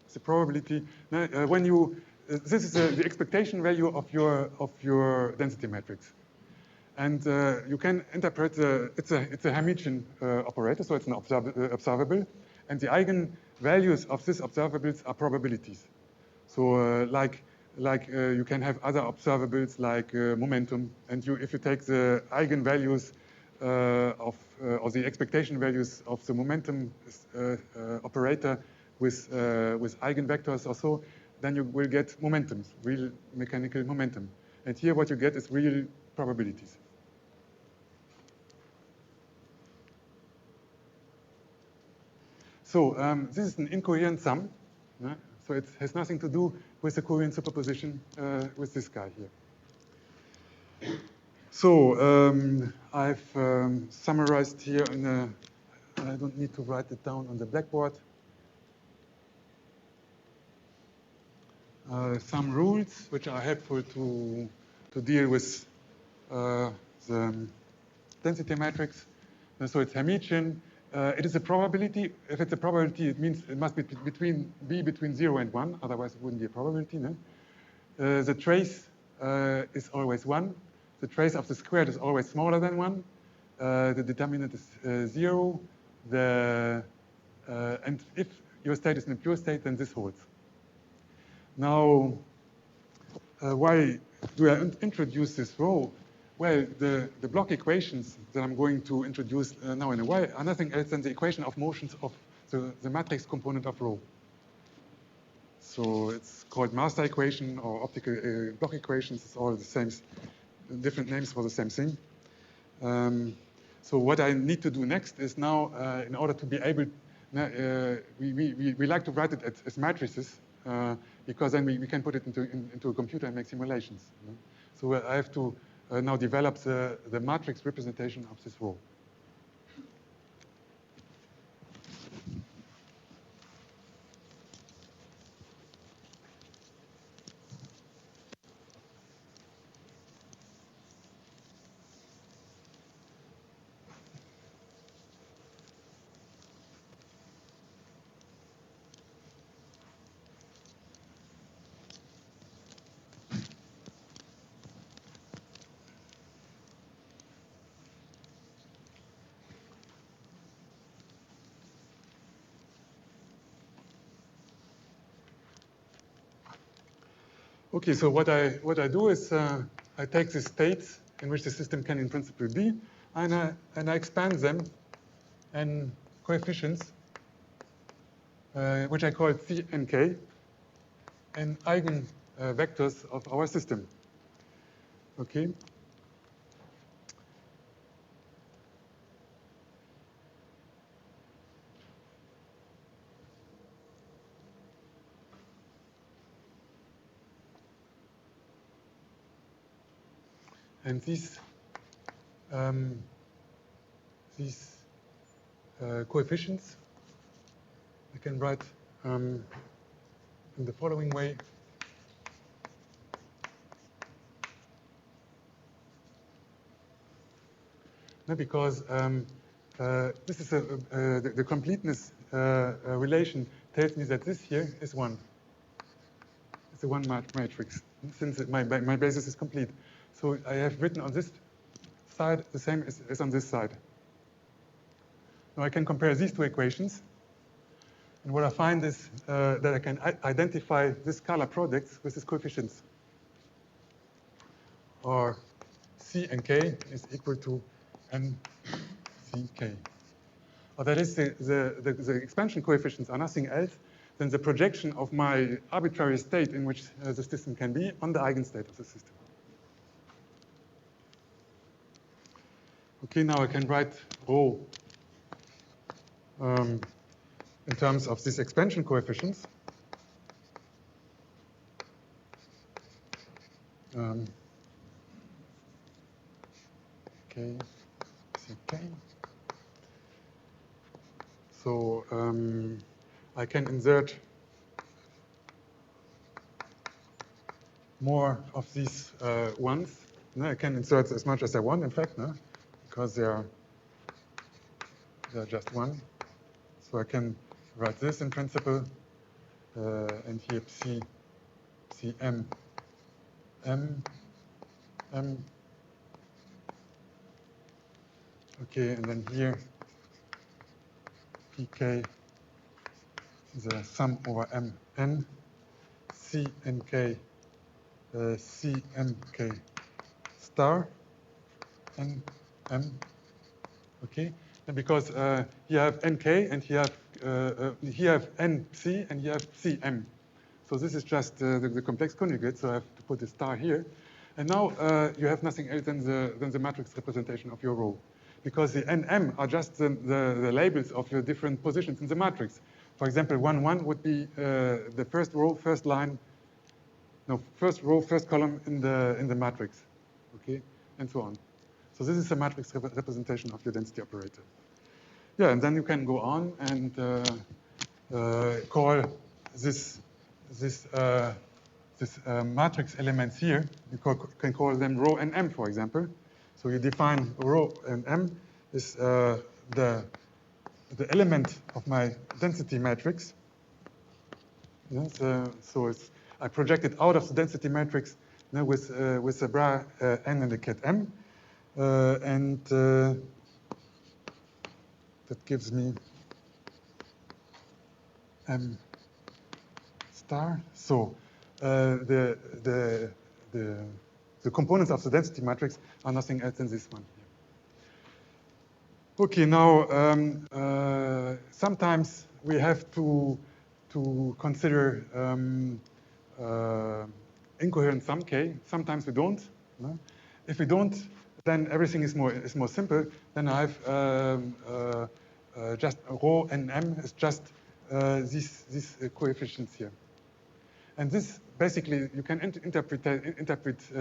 S1: It's a probability. When you, this is the expectation value of your density matrix. And you can interpret it's a Hermitian operator, so it's an observable. And the eigenvalues of these observables are probabilities. So like you can have other observables like momentum, and if you take the eigenvalues or the expectation values of the momentum operator with eigenvectors or so, then you will get momentums, real mechanical momentum. And here what you get is real probabilities. So this is an incoherent sum. So it has nothing to do with the coherent superposition with this guy here. So I've summarized here I don't need to write it down on the blackboard. Some rules which are helpful to deal with the density matrix. So it's Hermitian. It is a probability. If it's a probability, it means it must be between 0 and 1. Otherwise, it wouldn't be a probability. No? The trace is always 1. The trace of the squared is always smaller than 1. The determinant is 0. And if your state is in a pure state, then this holds. Now, why do I introduce this rho? Well, the block equations that I'm going to introduce now in a while are nothing else than the equation of motions of the matrix component of rho. So it's called master equation or optical block equations. It's all the same, different names for the same thing. So what I need to do next is now, in order to be able, we like to write it as matrices because then we can put it into a computer and make simulations. So I have to now develop the matrix representation of this rho. Okay, so what I do is I take the states in which the system can in principle be, and I expand them and coefficients, which I call C and K, and eigen vectors of our system. Okay. And these coefficients I can write in the following way. No, because this is the completeness relation tells me that this here is 1. It's a 1 matrix, since my basis is complete. So I have written on this side the same as on this side. Now I can compare these two equations. And what I find is that I can identify this scalar products with these coefficients. Or C and K is equal to MCK. Or that is the expansion coefficients are nothing else than the projection of my arbitrary state in which the system can be on the eigenstate of the system. Okay, now I can write rho in terms of these expansion coefficients. K, C, K. So I can insert more of these ones. No, I can insert as much as I want, in fact, no? Because they're just 1. So I can write this in principle, and here C, M, M, M. Okay, and then here PK, the sum over M, N, C, N, K, C, M, K star, N, M. Okay, and because here you have NK and here you have NC and you have CM. So this is just the complex conjugate, so I have to put a star here. And now you have nothing else than the matrix representation of your row. Because the NM are just the labels of your different positions in the matrix. For example, 1, 1 would be the first row, first line, no, first row, first column in the matrix, okay, and so on. So this is a matrix representation of your density operator. Yeah, and then you can go on and call this matrix elements here. You can call them rho and M, for example. So you define rho and M is the element of my density matrix. Yes, so I project it out of the density matrix, you know, with the bra N and the cat M. And that gives me M star. So the components of the density matrix are nothing else than this one here. Okay, now sometimes we have to consider incoherent sum K. Sometimes we don't. No? If we don't, then everything is more simple. Then I have just rho and M is just these coefficients here. And this basically you can interpret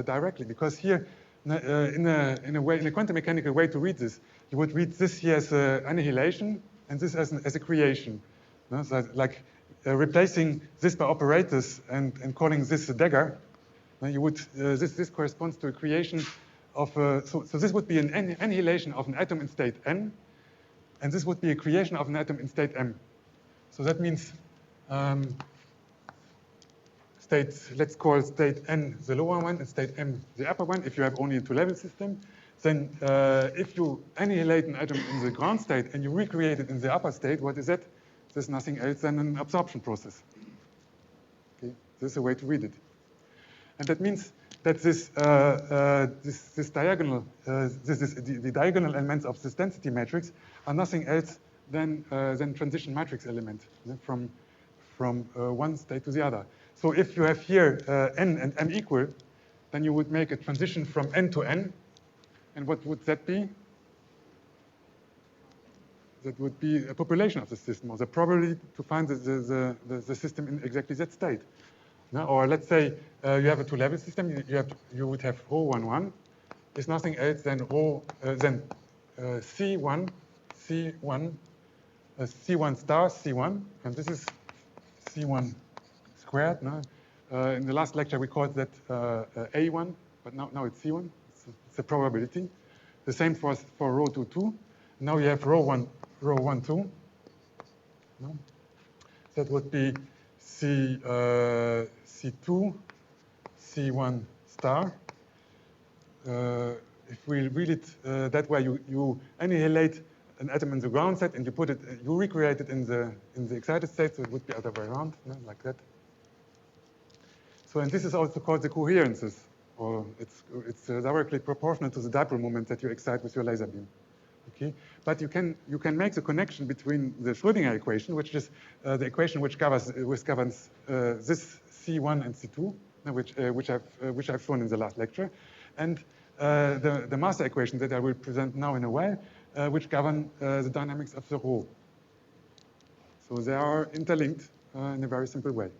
S1: directly, because here in a quantum mechanical way to read this, you would read this here as annihilation and this as a creation. No? So like replacing this by operators and calling this a dagger, you would this corresponds to a creation of so this would be an annihilation of an atom in state N, and this would be a creation of an atom in state M. So that means let's call state N the lower one and state M the upper one. If you have only a two-level system, then if you annihilate an atom in the ground state and you recreate it in the upper state, what is that? There's nothing else than an absorption process. Okay, this is a way to read it. And that means that this diagonal, the diagonal elements of this density matrix are nothing else than transition matrix element, from one state to the other. So if you have here n and m equal, then you would make a transition from n to n. And what would that be? That would be a population of the system, or the probability to find the system in exactly that state. No? Or let's say you have a two-level system. You would have rho 1, 1 is nothing else than C1, C1, C1 star, C1, and this is C1 squared. No? In the last lecture, we called that A1, but now it's C1. It's a probability. The same for rho 2, 2. Now you have rho 1, 2. No? That would be C2, C1 star. If we read it that way, you annihilate an atom in the ground state and you recreate it in the excited state, so it would be other way around, like that. So, and this is also called the coherences, or it's directly proportional to the dipole moment that you excite with your laser beam. Okay, but you can make the connection between the Schrödinger equation, which is the equation which governs this C1 and C2, which I've shown in the last lecture, and the master equation that I will present now in a while, which govern the dynamics of the rho. So they are interlinked in a very simple way.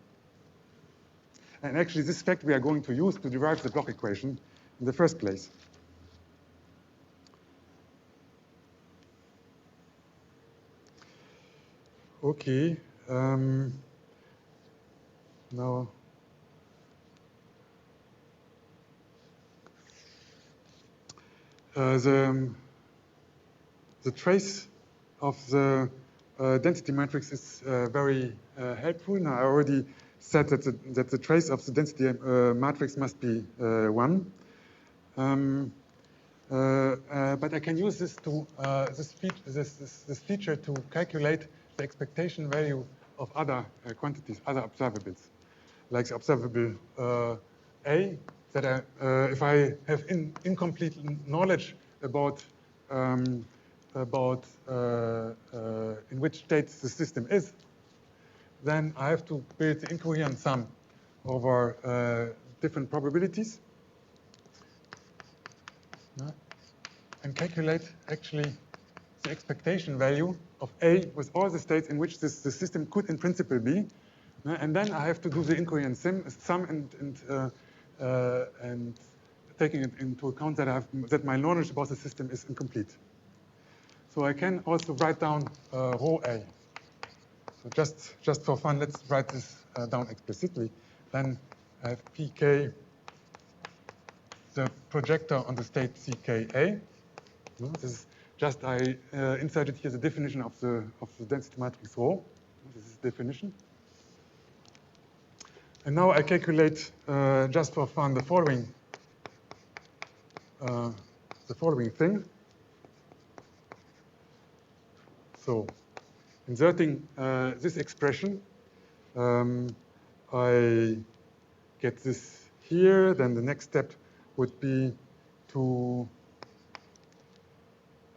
S1: And actually, this fact we are going to use to derive the Bloch equation in the first place. Okay. Now, the trace of the density matrix is very helpful. Now, I already said that the trace of the density matrix must be 1. But I can use this this feature to calculate the expectation value of other quantities, other observables, like the observable A, that if I have incomplete knowledge about in which state the system is, then I have to build the incoherent sum over different probabilities and calculate actually the expectation value of A with all the states in which the system could in principle be. And then I have to do the incoherent sum and taking it into account that my knowledge about the system is incomplete. So I can also write down rho A. So just for fun, let's write this down explicitly. Then I have pk, the projector on the state ckA. This is just I inserted here the definition of the density matrix rho. This is the definition. And now I calculate just for fun the following thing. So, inserting this expression, I get this here. Then the next step would be to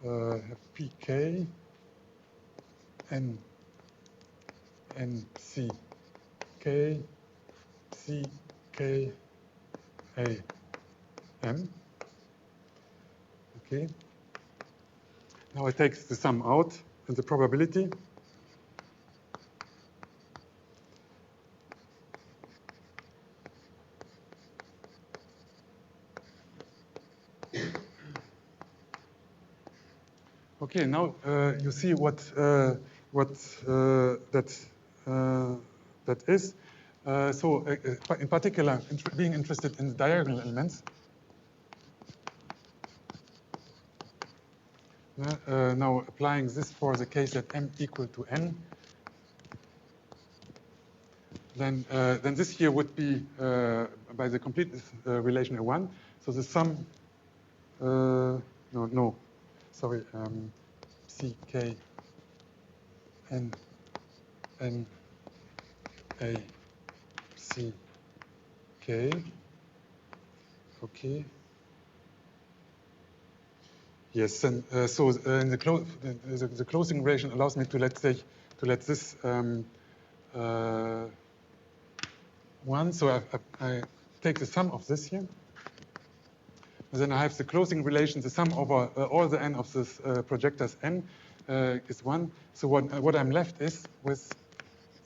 S1: have pk and c k c k a m. Okay. Now I take the sum out and the probability. Okay, now you see what that is. So in particular, being interested in the diagonal elements. Now applying this for the case that m equal to n, then this here would be by the completeness relation a 1. So the sum, sorry, ck n n a c k Okay. Yes, and so in the closing relation allows me to let this one. So I take the sum of this here. And then I have the closing relation, the sum over all the n of this projectors n is 1. So what I'm left is with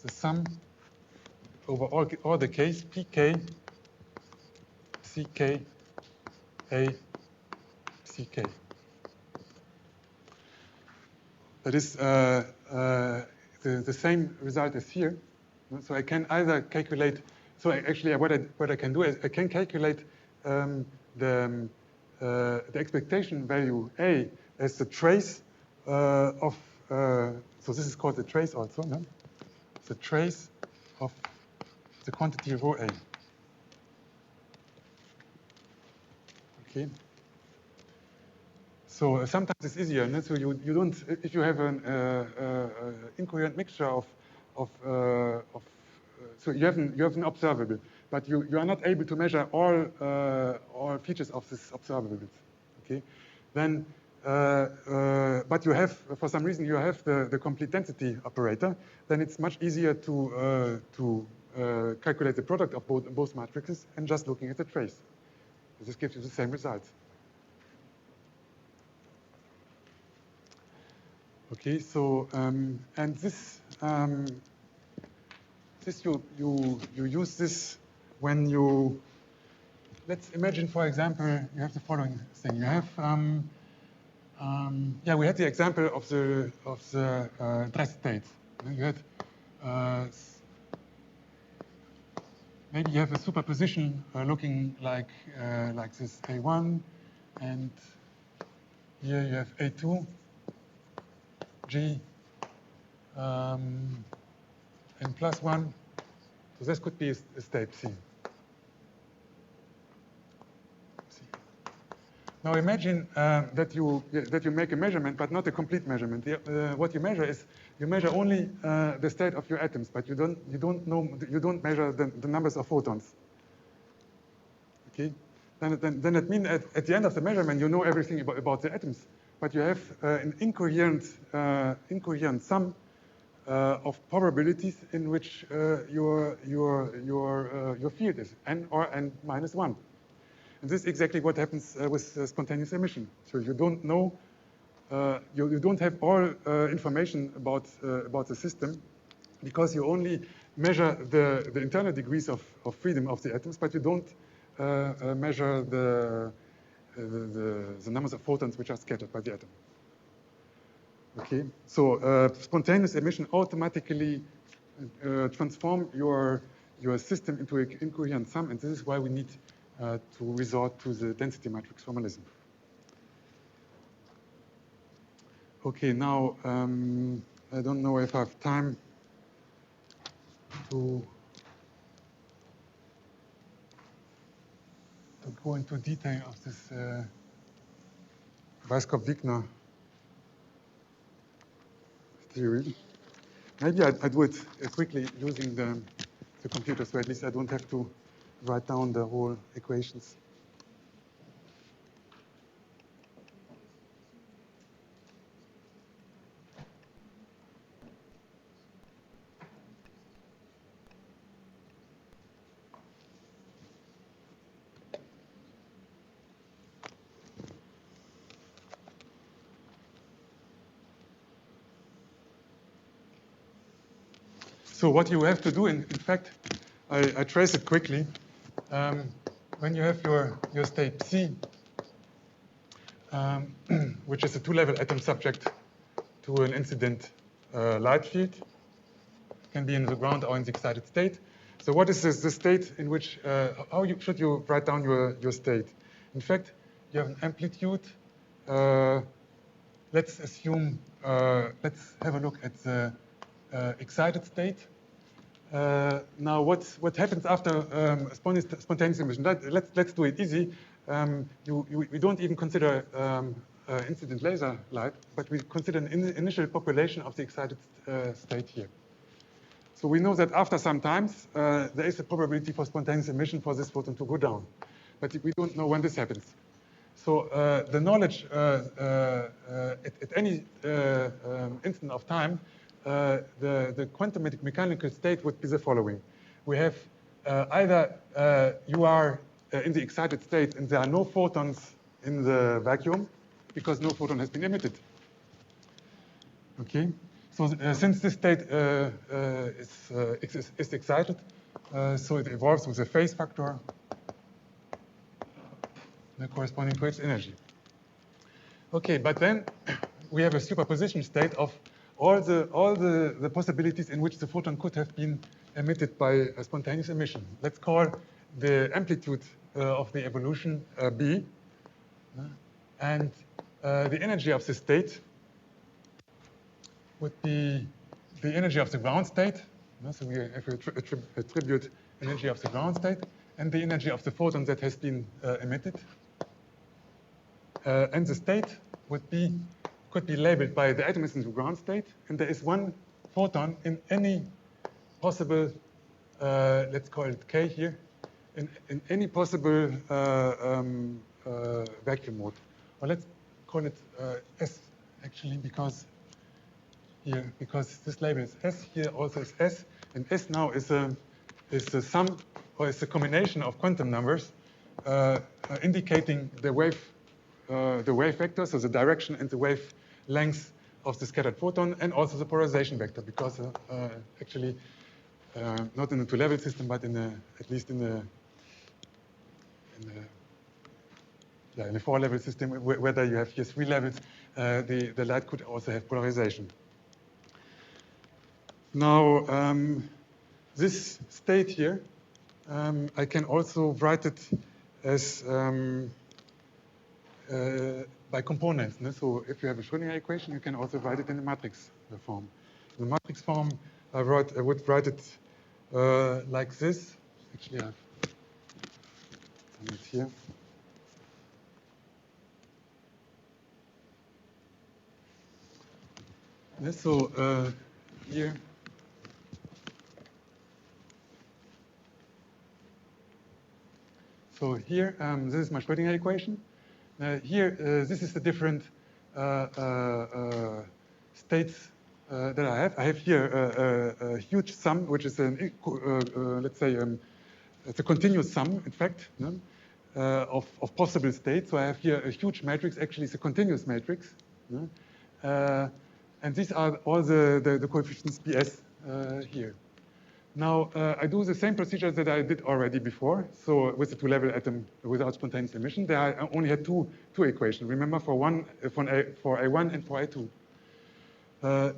S1: the sum over all the k's, pk, ck, a, ck. That is the same result as here. So I can either calculate. So actually, what I can do is I can calculate the expectation value a as the trace of. So this is called the trace also. No? The trace of the quantity rho a. Okay. So sometimes it's easier. No? So you don't, if you have an incoherent mixture of so you have an observable, but you are not able to measure all features of this observable. Okay, then but you have, for some reason you have the complete density operator. Then it's much easier to calculate the product of both matrices and just looking at the trace. This gives you the same results. Okay, so and this you use this when you, let's imagine, for example, you have the following thing. You have yeah, we had the example of the dress state. You had maybe you have a superposition looking like this A1, and here you have A2. G and plus 1. So this could be a state C. Now imagine that you make a measurement, but not a complete measurement. What you measure is you measure only the state of your atoms, but you don't measure the numbers of photons. Okay, then it means at the end of the measurement you know everything about the atoms. But you have an incoherent sum of probabilities in which your field is n or n minus 1. And this is exactly what happens with spontaneous emission. So you don't know, you don't have all information about the system, because you only measure the internal degrees of freedom of the atoms, but you don't measure the numbers of photons which are scattered by the atom. Okay, so spontaneous emission automatically transform your system into an incoherent sum, and this is why we need to resort to the density matrix formalism. Okay, now I don't know if I have time to go into detail of this Weisskopf-Wigner theory. Maybe I do it quickly using the computer, so at least I don't have to write down the whole equations. So what you have to do, in fact, I trace it quickly. When you have your state C, which is a two-level atom subject to an incident light field, can be in the ground or in the excited state. So what is the state in which, should you write down your state? In fact, you have an amplitude. Let's assume, let's have a look at the excited state. Now, what happens after spontaneous emission? Let's do it easy. We don't even consider incident laser light, but we consider an initial population of the excited state here. So we know that after some times, there is a probability for spontaneous emission for this photon to go down. but we don't know when this happens. So the knowledge at any instant of time, the quantum mechanical state would be the following. We have either you are in the excited state and there are no photons in the vacuum because no photon has been emitted. Okay, so since this state is excited, so it evolves with a phase factor corresponding to its energy. Okay, but then we have a superposition state of all the possibilities in which the photon could have been emitted by a spontaneous emission. Let's call the amplitude of the evolution B, and the energy of the state would be the energy of the ground state. So we have attribute energy of the ground state and the energy of the photon that has been emitted. And the state could be labeled by the atom is in the ground state, and there is one photon in any possible, let's call it K here, in any possible vacuum mode. Or let's call it S actually, because this label is S, here also is S, and S now is a sum or is a combination of quantum numbers indicating the wave vector, so the direction and the wave length of the scattered photon, and also the polarization vector, because actually not in the two-level system, but at least in a four-level system, whether you have here three levels, the light could also have polarization. Now, this state here, I can also write it as by components. So if you have a Schrödinger equation, you can also write it in the matrix form. In the matrix form, I would write it like this. Actually, I have it here. Yes, so here. So here, this is my Schrödinger equation. Here, this is the different states that I have. I have here a huge sum, which is let's say, it's a continuous sum, in fact, of possible states. So I have here a huge matrix. Actually, it's a continuous matrix. And these are all the coefficients BS here. Now, I do the same procedure that I did already before. So with the two-level atom without spontaneous emission, there I only had two equations. Remember, for A1 and for A2.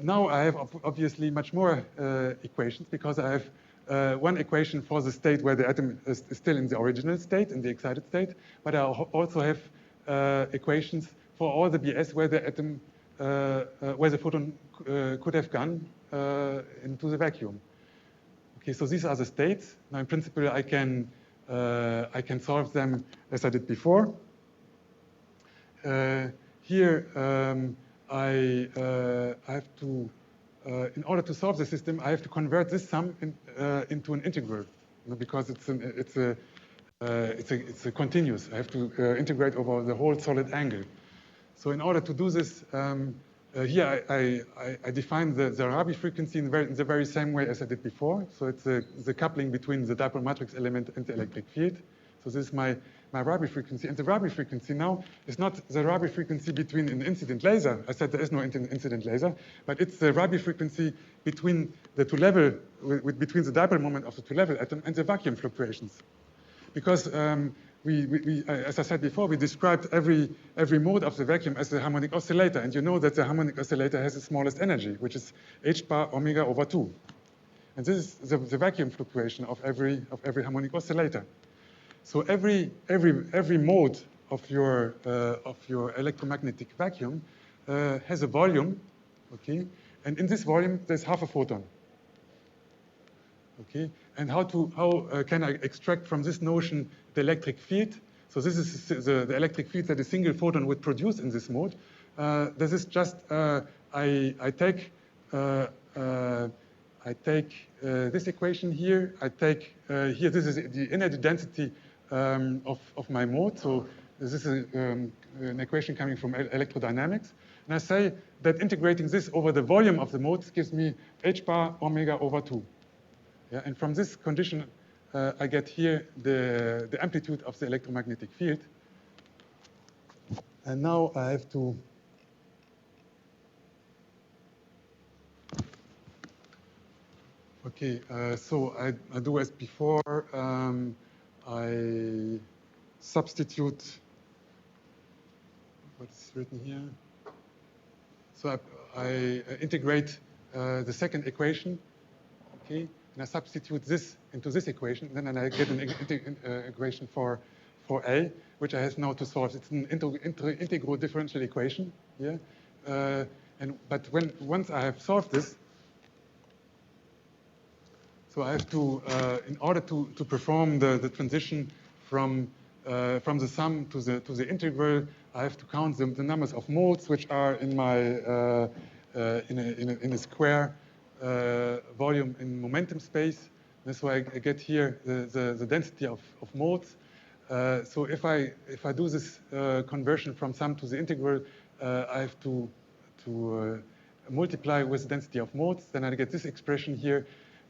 S1: Now I have obviously much more equations, because I have one equation for the state where the atom is still in the original state, in the excited state. But I also have equations for all the BS where the atom, where the photon could have gone into the vacuum. Okay, so these are the states. Now, in principle, I can solve them as I did before. Here, I have to, in order to solve the system, I have to convert this sum into an integral, because it's a continuous. I have to integrate over the whole solid angle. So in order to do this, here I define the Rabi frequency in the very same way as I did before. So it's the coupling between the dipole matrix element and the electric field. So this is my Rabi frequency. And the Rabi frequency now is not the Rabi frequency between an incident laser. I said there is no incident laser, but it's the Rabi frequency between the two-level, between the dipole moment of the two-level atom and the vacuum fluctuations. Because as I said before, we described every mode of the vacuum as a harmonic oscillator, and you know that the harmonic oscillator has the smallest energy, which is h bar omega over 2. And this is the vacuum fluctuation of every harmonic oscillator. So every mode of your electromagnetic vacuum has a volume, okay, and in this volume there's half a photon. Okay, and how can I extract from this notion the electric field? So this is the electric field that a single photon would produce in this mode. This is just I take this equation here. I take here, this is the energy density of my mode. So this is an equation coming from electrodynamics. And I say that integrating this over the volume of the modes gives me h bar omega over 2. Yeah, and from this condition, I get here the amplitude of the electromagnetic field. And now I have to okay, so I do as before. I substitute what's written here. So I integrate the second equation, okay, and I substitute this into this equation. Then I get an equation for A, which I have now to solve. It's an integral differential equation. Yeah, but once I have solved this, so I have to, in order to perform the transition from the sum to the integral, I have to count the numbers of modes which are in my in a square volume in momentum space. That's why I get here the density of modes. So if I do this conversion from sum to the integral, I have to multiply with the density of modes. Then I get this expression here.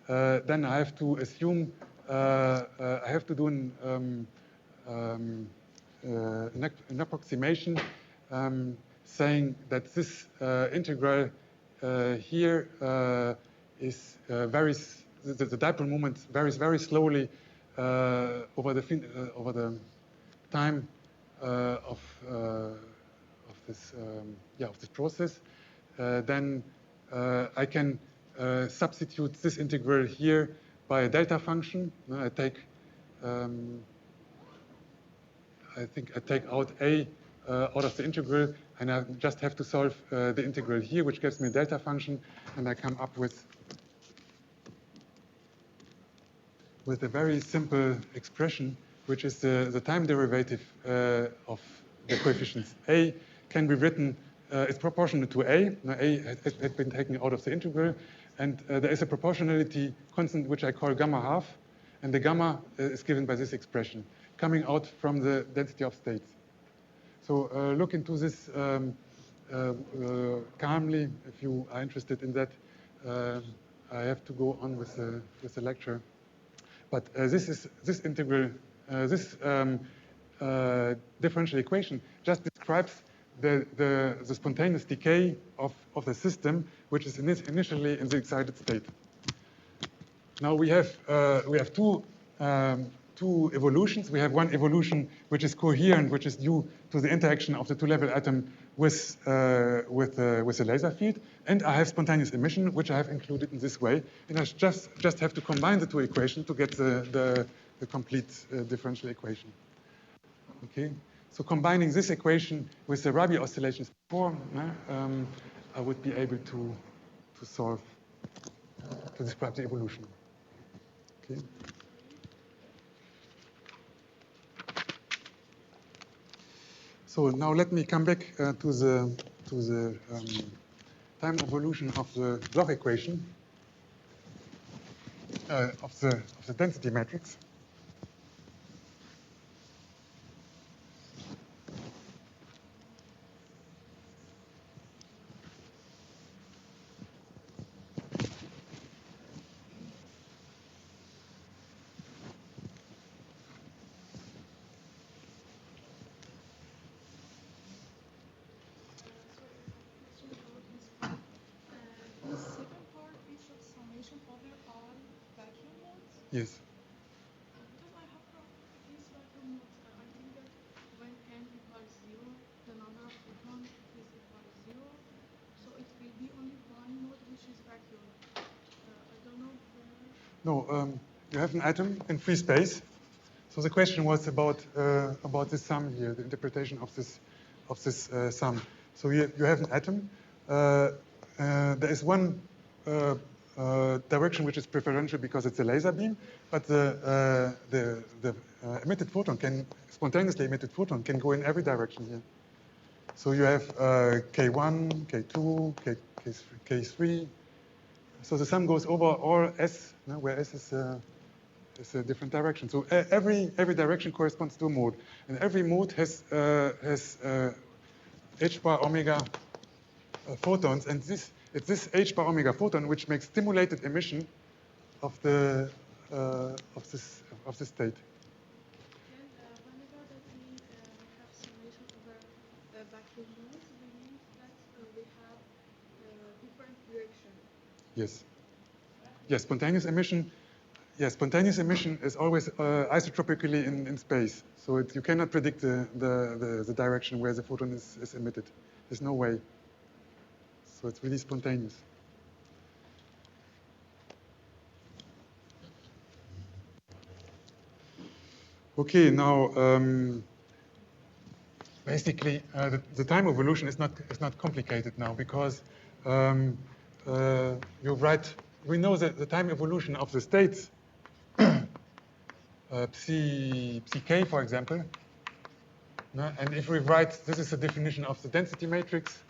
S1: Then I have to assume I have to do an approximation saying that this integral here is varies. The dipole moment varies very slowly over the time of this process. Then I can substitute this integral here by a delta function. I take, I think I take out A out of the integral, and I just have to solve the integral here, which gives me a delta function, and I come up with a very simple expression, which is the time derivative of the coefficients. A can be written, it's proportional to A. Now, A has been taken out of the integral. And there is a proportionality constant, which I call gamma half. And the gamma is given by this expression, coming out from the density of states. So look into this calmly. If you are interested in that, I have to go on with the lecture. But this integral, this differential equation just describes the spontaneous decay of the system, which is initially in the excited state. Now we have two evolutions. We have one evolution which is coherent, which is due to the interaction of the two-level atom with the laser field, and I have spontaneous emission, which I have included in this way. And I just have to combine the two equations to get the complete differential equation. Okay. So combining this equation with the Rabi oscillations before, I would be able to describe the evolution. Okay. So now let me come back to the time evolution of the Bloch equation of the density matrix. Yes.
S2: Because I have these vacuum modes, I think that when n equals 0, the number of photons is equal 0. So it will be only one mode which is vacuum. I don't know where.
S1: No, you have an atom in free space. So the question was about this sum here, the interpretation of this sum. So you have an atom. There is one direction which is preferential because it's a laser beam, but the emitted photon spontaneously emitted photon can go in every direction here. So you have K1, K2, K3. So the sum goes over all S, where S is is a different direction. So every direction corresponds to a mode, and every mode has h bar omega photons, and it's this h bar omega photon which makes stimulated emission of the of this state.
S2: And whenever that we have summation over vacuum modes, we mean that we have different direction.
S1: Yes. Yes, spontaneous emission. Yes, spontaneous emission is always isotropically in space. So you cannot predict the direction where the photon is emitted. There's no way. So it's really spontaneous. Okay, now basically the time evolution is not complicated now because you write. We know that the time evolution of the states, pk, for example, and if we write, this is the definition of the density matrix.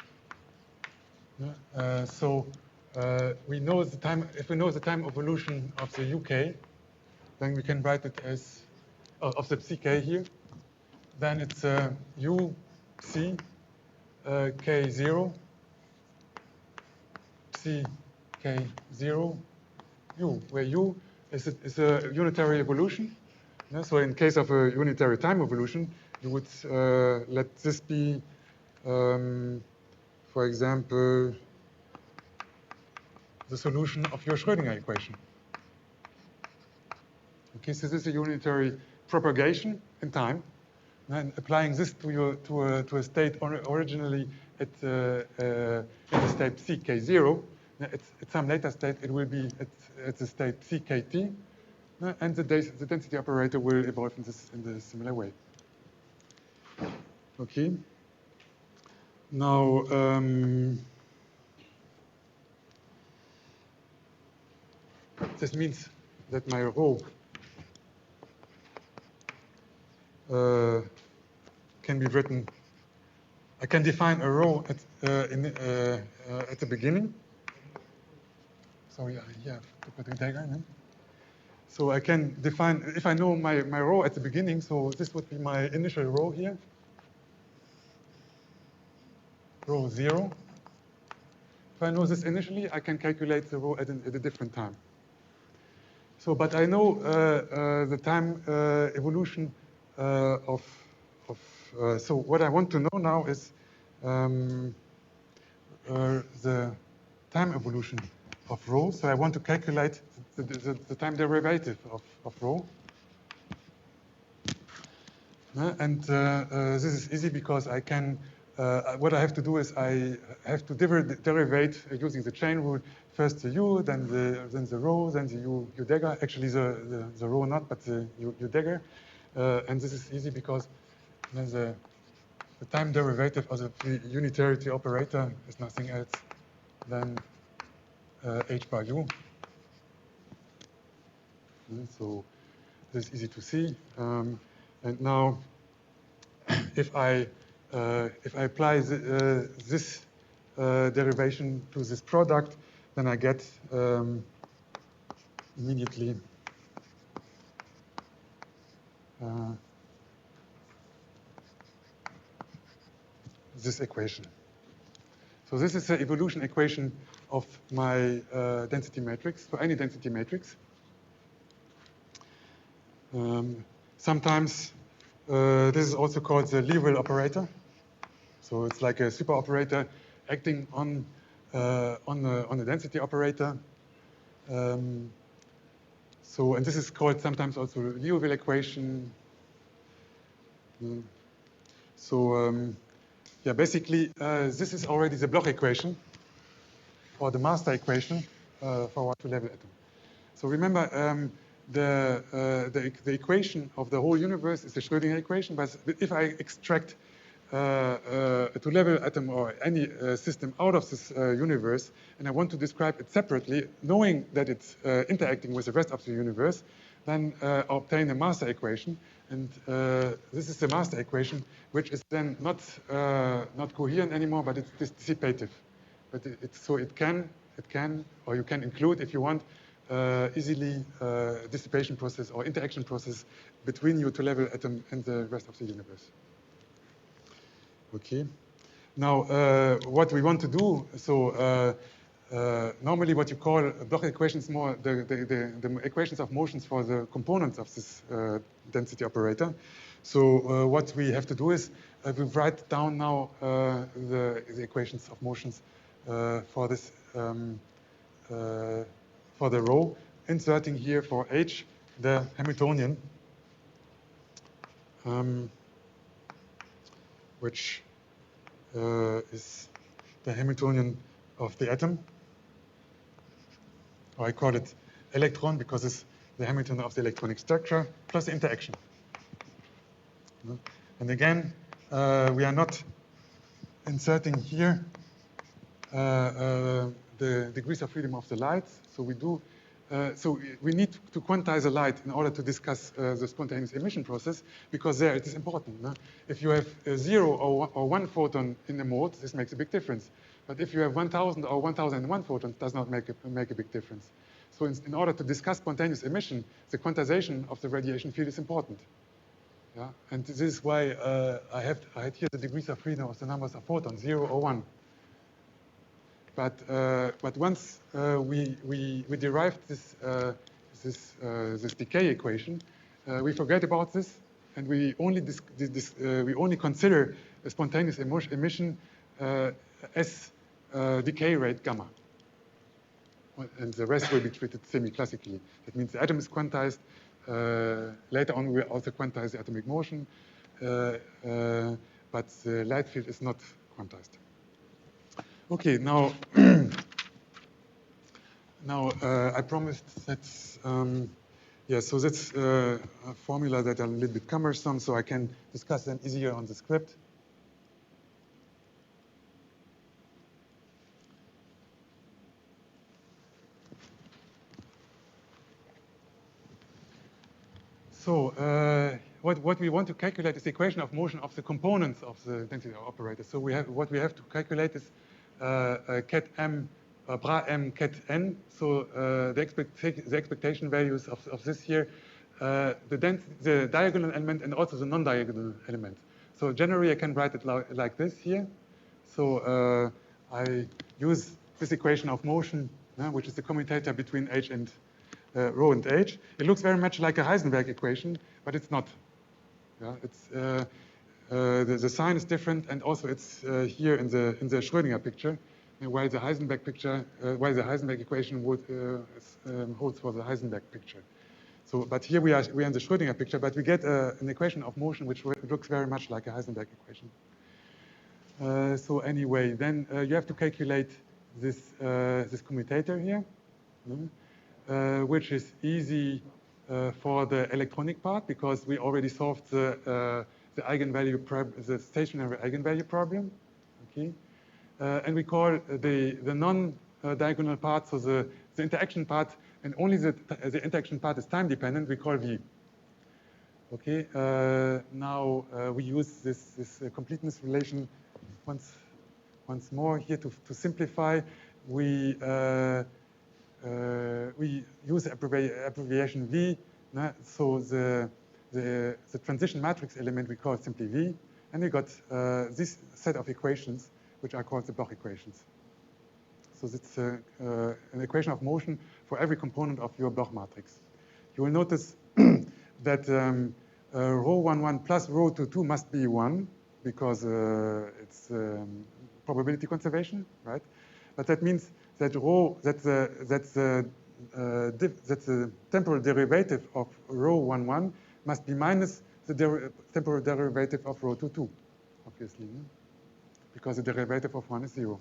S1: So we know the time. If we know the time evolution of the UK, then we can write it as of the pk here. Then it's u c k0 c k0 u, where u is a unitary evolution. So in case of a unitary time evolution, you would let this be, for example, the solution of your Schrödinger equation. Okay, so this is a unitary propagation in time, and applying this to a state originally in the state ck0, at some later state it will be at the state cket, and the density operator will evolve in the similar way. Okay. Now, this means that my rho can be written. I can define a rho at the beginning. So yeah, to put a diagram. So I can define, if I know my rho at the beginning, so this would be my initial rho here. Rho 0. If I know this initially, I can calculate the rho at a different time. So, but I know the time evolution so what I want to know now is the time evolution of rho. So I want to calculate the time derivative of rho. And this is easy because I can, what I have to do is I have to derivate using the chain rule, first the u, then the rho, then the u dagger. Actually the rho not, but the u dagger. And this is easy because the time derivative of the unitarity operator is nothing else than h bar u. So this is easy to see. And now, if I apply this derivation to this product, then I get immediately this equation. So this is the evolution equation of my density matrix, for any density matrix. Sometimes this is also called the Liouville operator. So it's like a super operator acting on the density operator. And this is called sometimes also Liouville equation. Yeah, basically this is already the Bloch equation or the master equation for a two-level atom. So remember, the equation of the whole universe is the Schrödinger equation, but if I extract a two-level atom or any system out of this universe, and I want to describe it separately, knowing that it's interacting with the rest of the universe, then I obtain a master equation, and this is the master equation, which is then not coherent anymore, but it's dissipative. But so it can, or you can include, if you want, easily dissipation process or interaction process between your two-level atom and the rest of the universe. Okay. Now, what we want to do, so normally what you call Bloch equations, more the equations of motions for the components of this density operator. So what we have to do is we write down now the equations of motions for this for the row, inserting here for H the Hamiltonian, which is the Hamiltonian of the atom. Or I call it electron because it's the Hamiltonian of the electronic structure plus the interaction. And again, we are not inserting here the degrees of freedom of the light. So we do. So we need to quantize the light in order to discuss the spontaneous emission process, because there it is important. No? If you have 0 or 1 photon in a mode, this makes a big difference. But if you have 1,000 or 1,001 photons, it does not make a big difference. So in order to discuss spontaneous emission, the quantization of the radiation field is important. Yeah? And this is why I had here the degrees of freedom of the numbers of photons, 0 or 1. But once we derived this decay equation, we forget about this, and we only consider a spontaneous emission as decay rate gamma, and the rest will be treated semi-classically. That means the atom is quantized. Later on, we also quantize the atomic motion, but the light field is not quantized. Okay, now, I promised that, so that's a formula that are a little bit cumbersome, so I can discuss them easier on the script. So what we want to calculate is the equation of motion of the components of the density operator. So what we have to calculate is ket m, bra m, ket n. So the expectation values of this here, the diagonal element and also the non-diagonal element. So generally I can write it like this here. So I use this equation of motion, which is the commutator between h and rho and h. It looks very much like a Heisenberg equation, but it's not. Yeah, it's the sign is different, and also it's here in the Schrödinger picture, while the Heisenberg picture, while the Heisenberg equation holds for the Heisenberg picture. So, but here we are in the Schrödinger picture, but we get an equation of motion which looks very much like a Heisenberg equation. So anyway, then you have to calculate this commutator here. Which is easy for the electronic part because we already solved the eigenvalue the stationary eigenvalue problem. Okay, and we call the non-diagonal part, so the interaction part, and only the interaction part is time dependent. We call V. Okay, now we use this completeness relation once more here to simplify. We use abbreviation V, so the transition matrix element we call simply V, and we got this set of equations which are called the Bloch equations. So it's an equation of motion for every component of your Bloch matrix. You will notice that rho 1 plus rho 2 must be 1 because it's probability conservation, right? But that means that that's the temporal derivative of rho 1 must be minus the temporal derivative of rho 2, obviously, because the derivative of 1 is 0.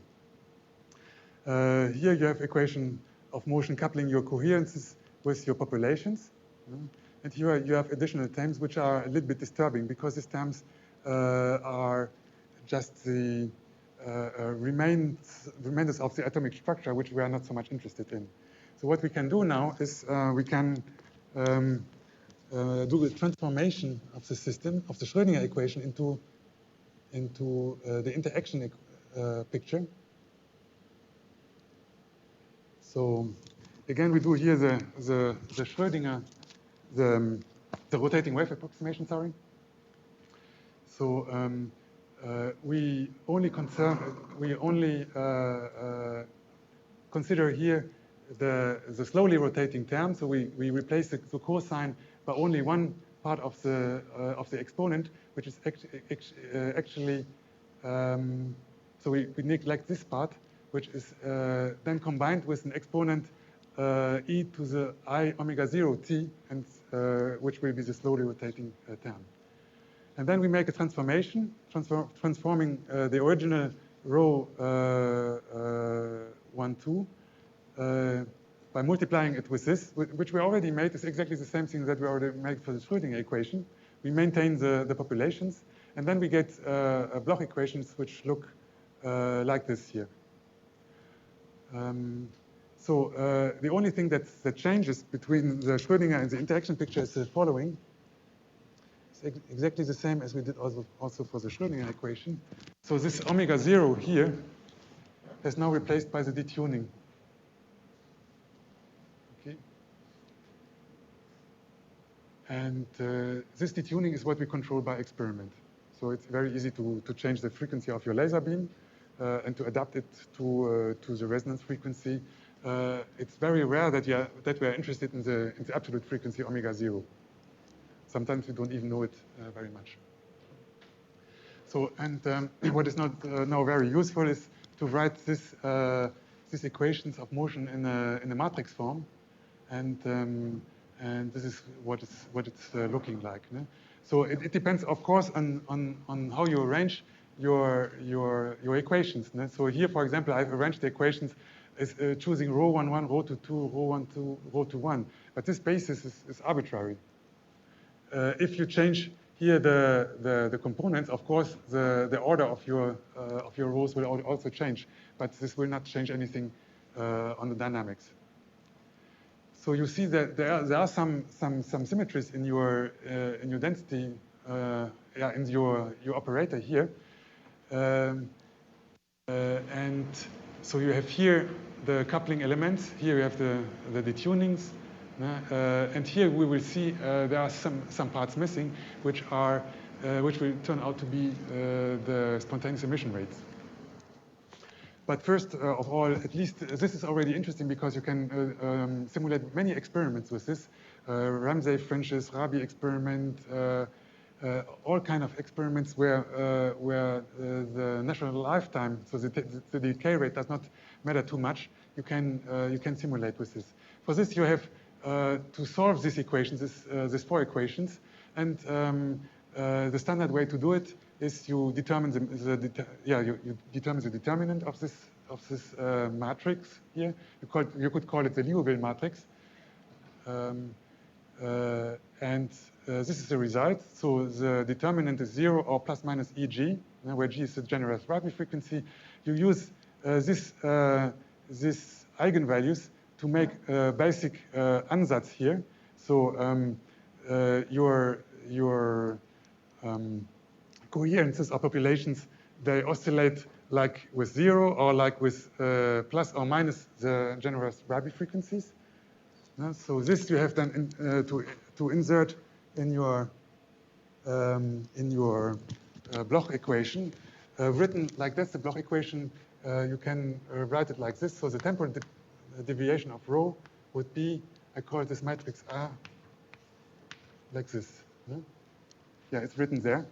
S1: Here you have equation of motion coupling your coherences with your populations. And here you have additional terms which are a little bit disturbing because these terms are just the remainders of the atomic structure, which we are not so much interested in. So what we can do now is we can do a transformation of the system, of the Schrödinger equation into the interaction picture. So again, we do here the Schrödinger, the rotating wave approximation, sorry. So we only consider here the slowly rotating term. So we replace the cosine by only one part of the exponent, which is actually so we neglect this part, which is then combined with an exponent e to the I omega 0 t, and which will be the slowly rotating term. And then we make a transformation, transforming the original rho 1, 2 by multiplying it with this, which we already made. Is exactly the same thing that we already made for the Schrödinger equation. We maintain the populations, and then we get Bloch equations which look like this here. So the only thing that changes between the Schrödinger and the interaction picture is the following. It's exactly the same as we did also for the Schrödinger equation. So this omega 0 here is now replaced by the detuning. Okay. And this detuning is what we control by experiment. So it's very easy to change the frequency of your laser beam and to adapt it to the resonance frequency. It's very rare that we are interested in the absolute frequency omega 0. Sometimes we don't even know it very much. So, and what is not now very useful is to write these equations of motion in a matrix form, and this is what it's looking like. No? So it depends, of course, on how you arrange your equations. No? So here, for example, I've arranged the equations as choosing rho 1, 1, rho 2, 2, rho 1, 2, rho 2, 1. But this basis is arbitrary. If you change here the components, of course, the order of your rows will also change, but this will not change anything on the dynamics. So you see that there are some symmetries in your density, in your operator here, and so you have here the coupling elements. Here you have the detunings. And here we will see there are some parts missing, which will turn out to be the spontaneous emission rates. But first of all, at least this is already interesting because you can simulate many experiments with this. Ramsey fringes, Rabi experiment, all kind of experiments where the natural lifetime, so the decay rate does not matter too much. You can simulate with this. For this, you have to solve these equations, these four equations, and the standard way to do it is you determine you determine the determinant of this matrix here. You could call it the Liouville matrix, and this is the result. So the determinant is 0 or plus minus Eg, where G is the general Rabi frequency. You use this eigenvalues to make a basic ansatz here. So your coherences or populations, they oscillate like with 0 or like with plus or minus the generous Rabi frequencies. So this you have then to insert in your Bloch equation. Written like this, the Bloch equation, you can write it like this. So the temporal deviation of rho would be, I call this matrix A, like this. Yeah, it's written there.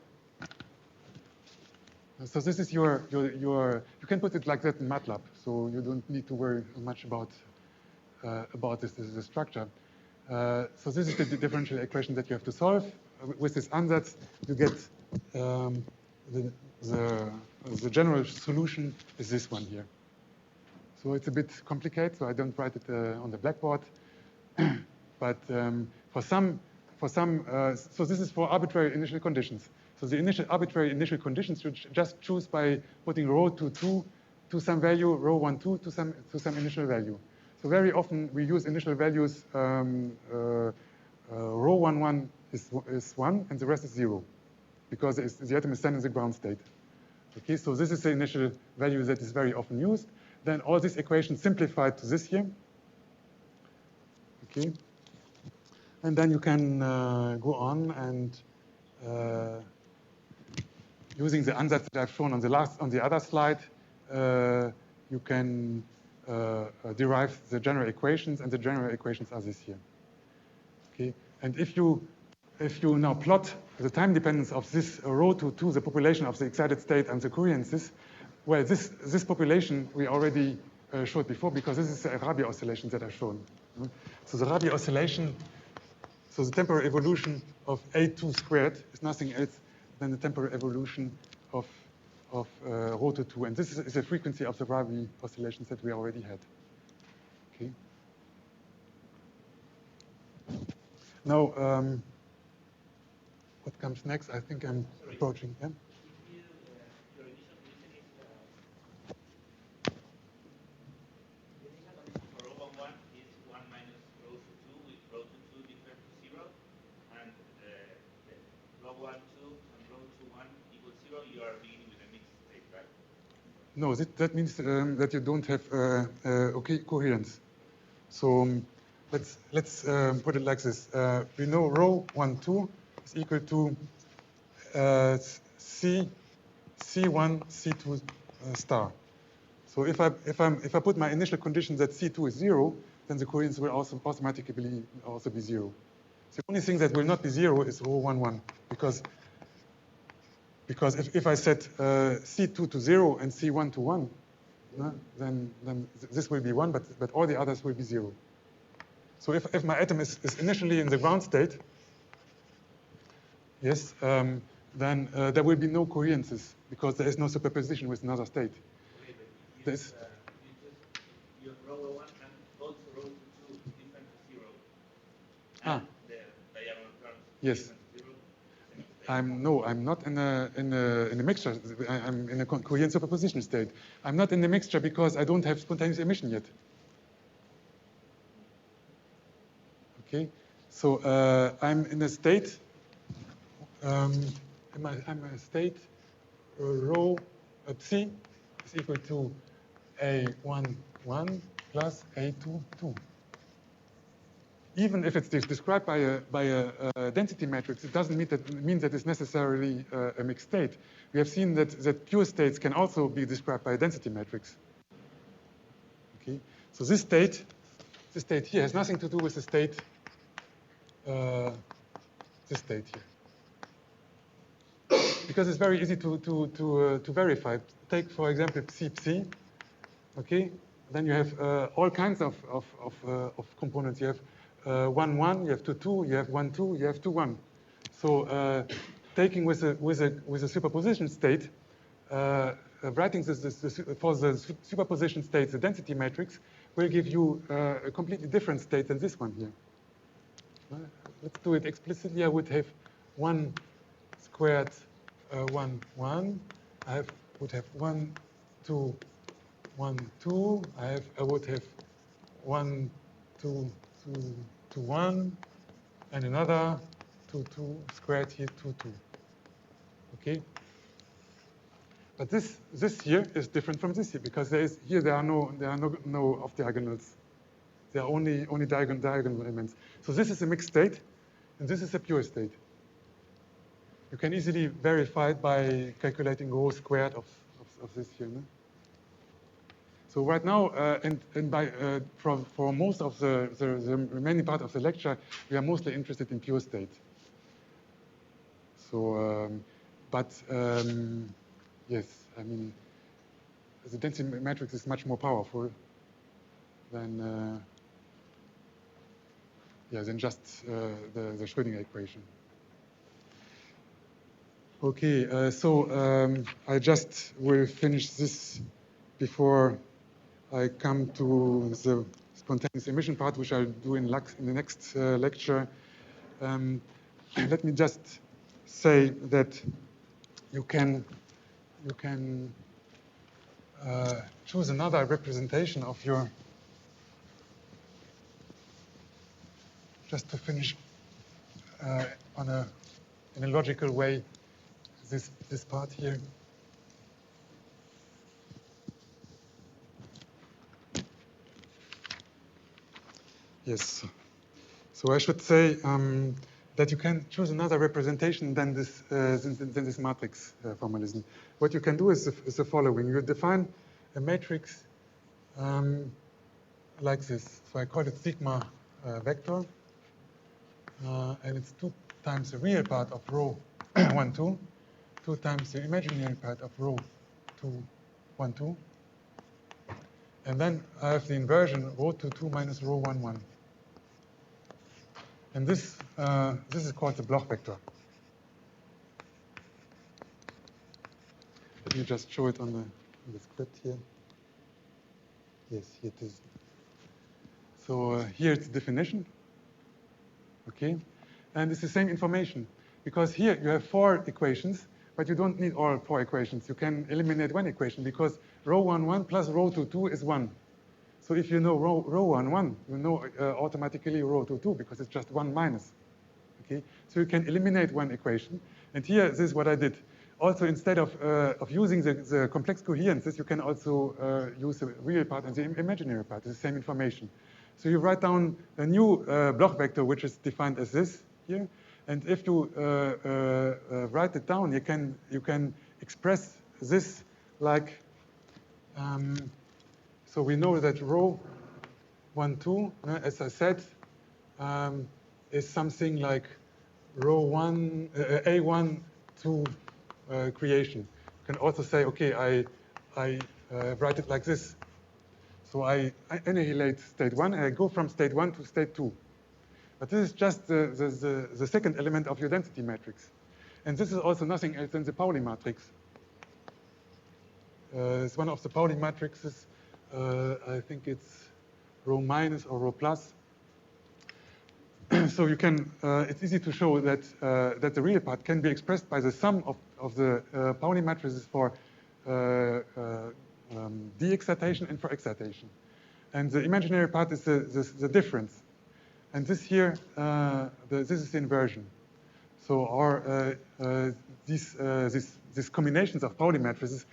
S1: So this is your you can put it like that in MATLAB, so you don't need to worry much about this. This is the structure. So this is the differential equation that you have to solve. With this ansatz, you get the general solution is this one here. So it's a bit complicated, so I don't write it on the blackboard. But for some, so this is for arbitrary initial conditions. So the arbitrary initial conditions you just choose by putting rho 2 to some value, rho 1 2 to some initial value. So very often we use initial values. Rho 1 1 is 1, and the rest is 0, because the atom is then in the ground state. Okay, so this is the initial value that is very often used. Then all these equations simplified to this here. Okay, and then you can go on and using the ansatz that I've shown on the other slide, you can derive the general equations, and the general equations are this here. Okay, and if you now plot the time dependence of this rho to the population of the excited state and the coherences, well, this population we already showed before, because this is the Rabi oscillation that I've shown. So the Rabi oscillation, so the temporal evolution of A2 squared is nothing else than the temporal evolution of rho to 2. And this is the frequency of the Rabi oscillations that we already had. Okay. Now, what comes next? I think I'm approaching. Yeah?
S4: Your initial condition is for rho 1 is 1 minus rho 2 with rho 2 different to 0, and rho 1 2 and rho 2 1 equals 0. You are beginning with a mixed state, right?
S1: No, that means that you don't have coherence. So let's put it like this. We know rho 1 2 is equal to C1 C2 star. So if I put my initial condition that C2 is 0, then the coherence will also automatically also be 0. The only thing that will not be 0 is rho 1 1, because if I set C2 to 0 and C1 to 1, then this will be 1, but all the others will be 0. So if my atom is initially in the ground state, yes, then there will be no coherences, because there is no superposition with another state.
S4: Okay, but you have rho 1 and also rho 2 different to 0. And the diagonal terms
S1: Yes.
S4: different to 0.
S1: I'm not in a mixture. I'm in a coherent superposition state. I'm not in the mixture because I don't have spontaneous emission yet. Okay, so I'm in a state. I'm a state rho psi is equal to A1 1 plus A2 2. Even if it's described by a density matrix, it doesn't mean that it's necessarily a mixed state. We have seen that pure states can also be described by a density matrix. Okay, so this state here has nothing to do with the state, this state here, because it's very easy to verify. Take, for example, psi. Okay, then you have all kinds of components. You have 1 1, you have 2 2, you have 1 2, you have 2 1. So taking with a superposition state, writing for the superposition state, the density matrix will give you a completely different state than this one here. Let's do it explicitly. I would have 1 squared 1 1. I would have 1 2 1 2. I would have 1 2 2 2 1, and another 2 2 squared here 2 2. Okay. But this here is different from this here, because there are no off diagonals. There are only diagonal elements. So this is a mixed state, and this is a pure state. You can easily verify it by calculating rho squared of this here. No? So right now, for most of the remaining part of the lecture, we are mostly interested in pure state. So, yes, I mean, the density matrix is much more powerful than just the Schrödinger equation. Okay, so I just will finish this before I come to the spontaneous emission part, which I'll do in the next lecture. Let me just say that you can choose another representation of your, just to finish in a logical way this part here. Yes. So I should say that you can choose another representation than this matrix formalism. What you can do is the following. You define a matrix like this. So I call it sigma vector. And it's 2 times the real part of row 1, 2, 2 times the imaginary part of row 2, 1, 2. And then I have the inversion row 2, 2 minus row 1, 1. And this is called the Bloch vector. Let me just show it on the script here. Yes, here it is. So here it's the definition. Okay, and it's the same information because here you have 4 equations, but you don't need all 4 equations. You can eliminate 1 equation because row 1, 1 plus row 2, 2 is 1. So if you know row 1, 1, you know automatically row 2, 2 because it's just 1 minus. Okay, so you can eliminate 1 equation. And here, this is what I did. Also, instead of using the complex coherences, you can also use the real part and the imaginary part. It's the same information. So you write down a new Bloch vector, which is defined as this here. And if you write it down, you can express this like. So we know that row 1, 2, as I said, is something like row 1, A1 to creation. You can also say, okay, I write it like this. So I annihilate state 1, and I go from state 1 to state 2. But this is just the second element of your density matrix. And this is also nothing else than the Pauli matrix. It's one of the Pauli matrices. I think it's row minus or row plus. So you can, it's easy to show that, that the real part can be expressed by the sum of the Pauli matrices for de-excitation and for excitation. And the imaginary part is the difference. And this here, this is the inversion. So these combinations of Pauli matrices,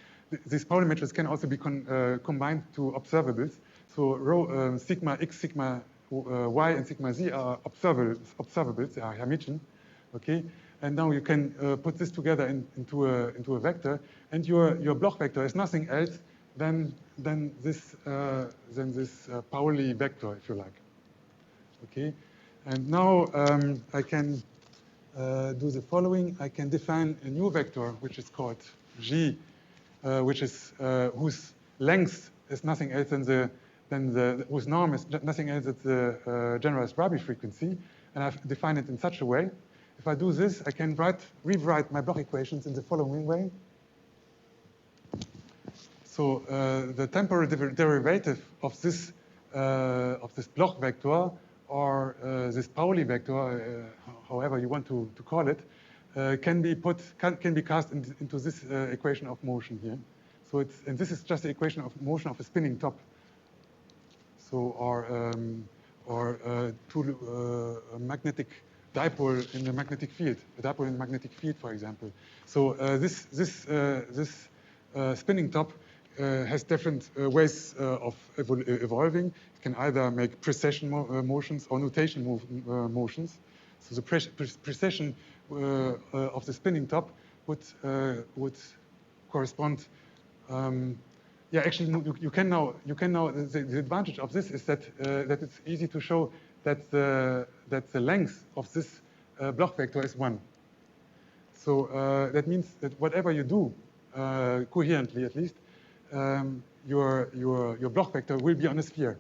S1: these Pauli matrices can also be combined to observables. So row sigma x, sigma y, and sigma z are observables, they are Hermitian. Okay, and now you can put this together into a vector, and your Bloch vector is nothing else than this Pauli vector, if you like. Okay, and now I can do the following. I can define a new vector which is called G, which is whose length is nothing else than whose norm is nothing else than the generalized Rabi frequency, and I've defined it in such a way. If I do this, I can rewrite my Bloch equations in the following way. So the temporal derivative of this Bloch vector, or this Pauli vector, however you want to call it, can be cast into this equation of motion here. So and this is just the equation of motion of a spinning top. So or a magnetic dipole in the magnetic field, a dipole in the magnetic field, for example. So this spinning top has different ways of evolving. It can either make precession motions or nutation motions. So the precession of the spinning top would correspond. Yeah, actually, you can now. The advantage of this is that that it's easy to show that the length of this Bloch vector is 1. So that means that whatever you do, coherently at least, your Bloch vector will be on a sphere.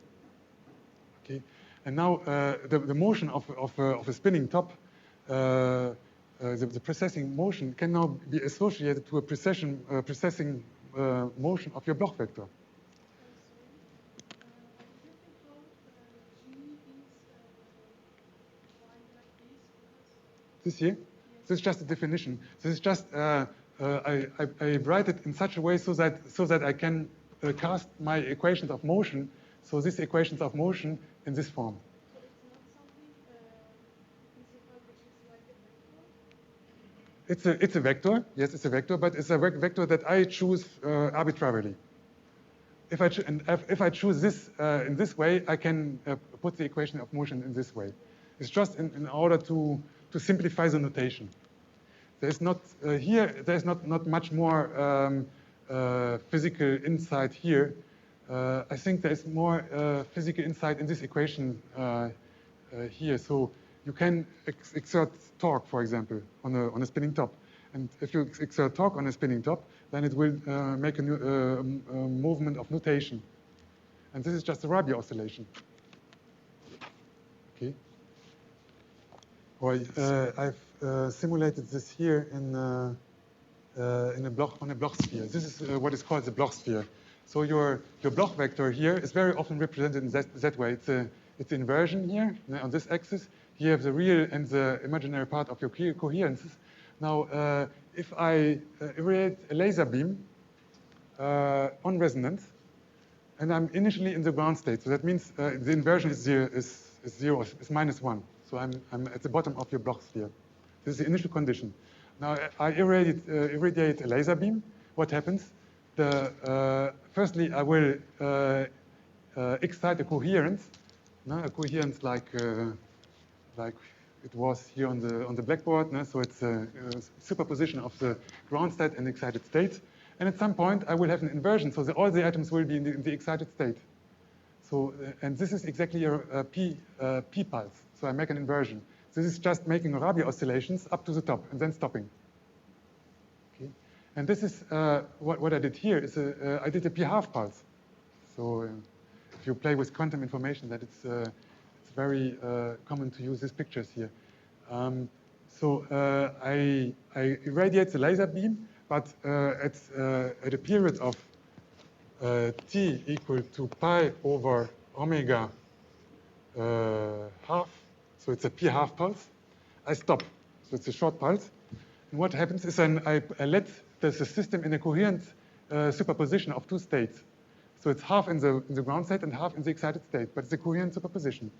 S1: Okay, and now the motion of a spinning top, the precessing motion can now be associated to a precessing motion of your Bloch vector. This here? This is just a definition. This is just I write it in such a way so that I can cast my equations of motion. So these equations of motion in this form. It's a vector. Yes, it's a vector, but it's a vector that I choose arbitrarily. If I choose this in this way, I can put the equation of motion in this way. It's just in order to simplify the notation. There's not here. There's not much more physical insight here. I think there's more physical insight in this equation here. So you can exert torque, for example, on a spinning top. And if you exert torque on a spinning top, then it will make a movement of nutation. And this is just a Rabi oscillation. Okay. Or I've simulated this here in a Bloch sphere. This is what is called the Bloch sphere. So your Bloch vector here is very often represented in that way. It's inversion here on this axis. Here you have the real and the imaginary part of your coherences. Now, if I irradiate a laser beam on resonance, and I'm initially in the ground state, so that means the inversion is zero, is -1. So I'm at the bottom of your Bloch sphere. This is the initial condition. Now I irradiate a laser beam. What happens? Firstly, I will excite a coherence, a coherence like it was here on the blackboard. So it's a superposition of the ground state and excited state. And at some point, I will have an inversion, so all the atoms will be in the excited state. So, and this is exactly a P pulse. So I make an inversion. This is just making Rabi oscillations up to the top and then stopping. Okay. And this is what I did here. I did a P-half pulse. So if you play with quantum information, that it's very common to use these pictures here. So I irradiate the laser beam, but at a period of t equal to pi over omega half, so it's a P-half pulse, I stop. So it's a short pulse. And what happens is I let the system in a coherent superposition of two states. So it's half in the ground state and half in the excited state, but it's a coherent superposition.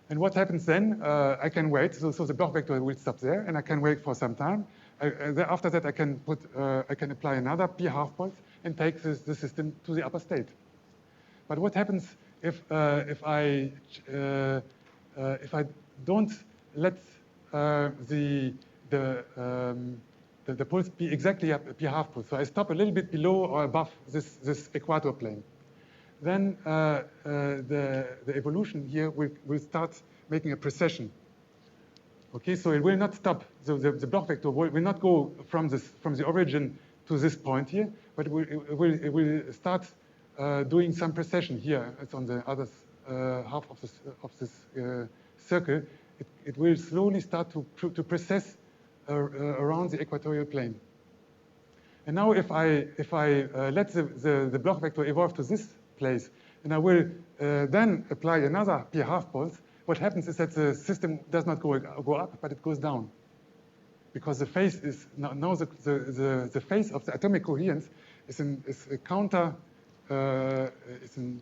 S1: And what happens then? I can wait. So the Bloch vector will stop there, and I can wait for some time. After that, I can apply another P-half pulse and take the system to the upper state. But what happens if I don't let the pulse be exactly a P-half pulse? So I stop a little bit below or above this equator plane. Then the evolution here will start making a precession. Okay, so it will not stop. The Bloch vector will not go from the origin to this point here, but it will start doing some precession here. It's on the other half of this circle. It will slowly start to precess around the equatorial plane. And now, if I let the Bloch vector evolve to this place, and I will then apply another P-half pulse, what happens is that the system does not go up, but it goes down. Because the phase is, now the phase of the atomic coherence is a counter, it's an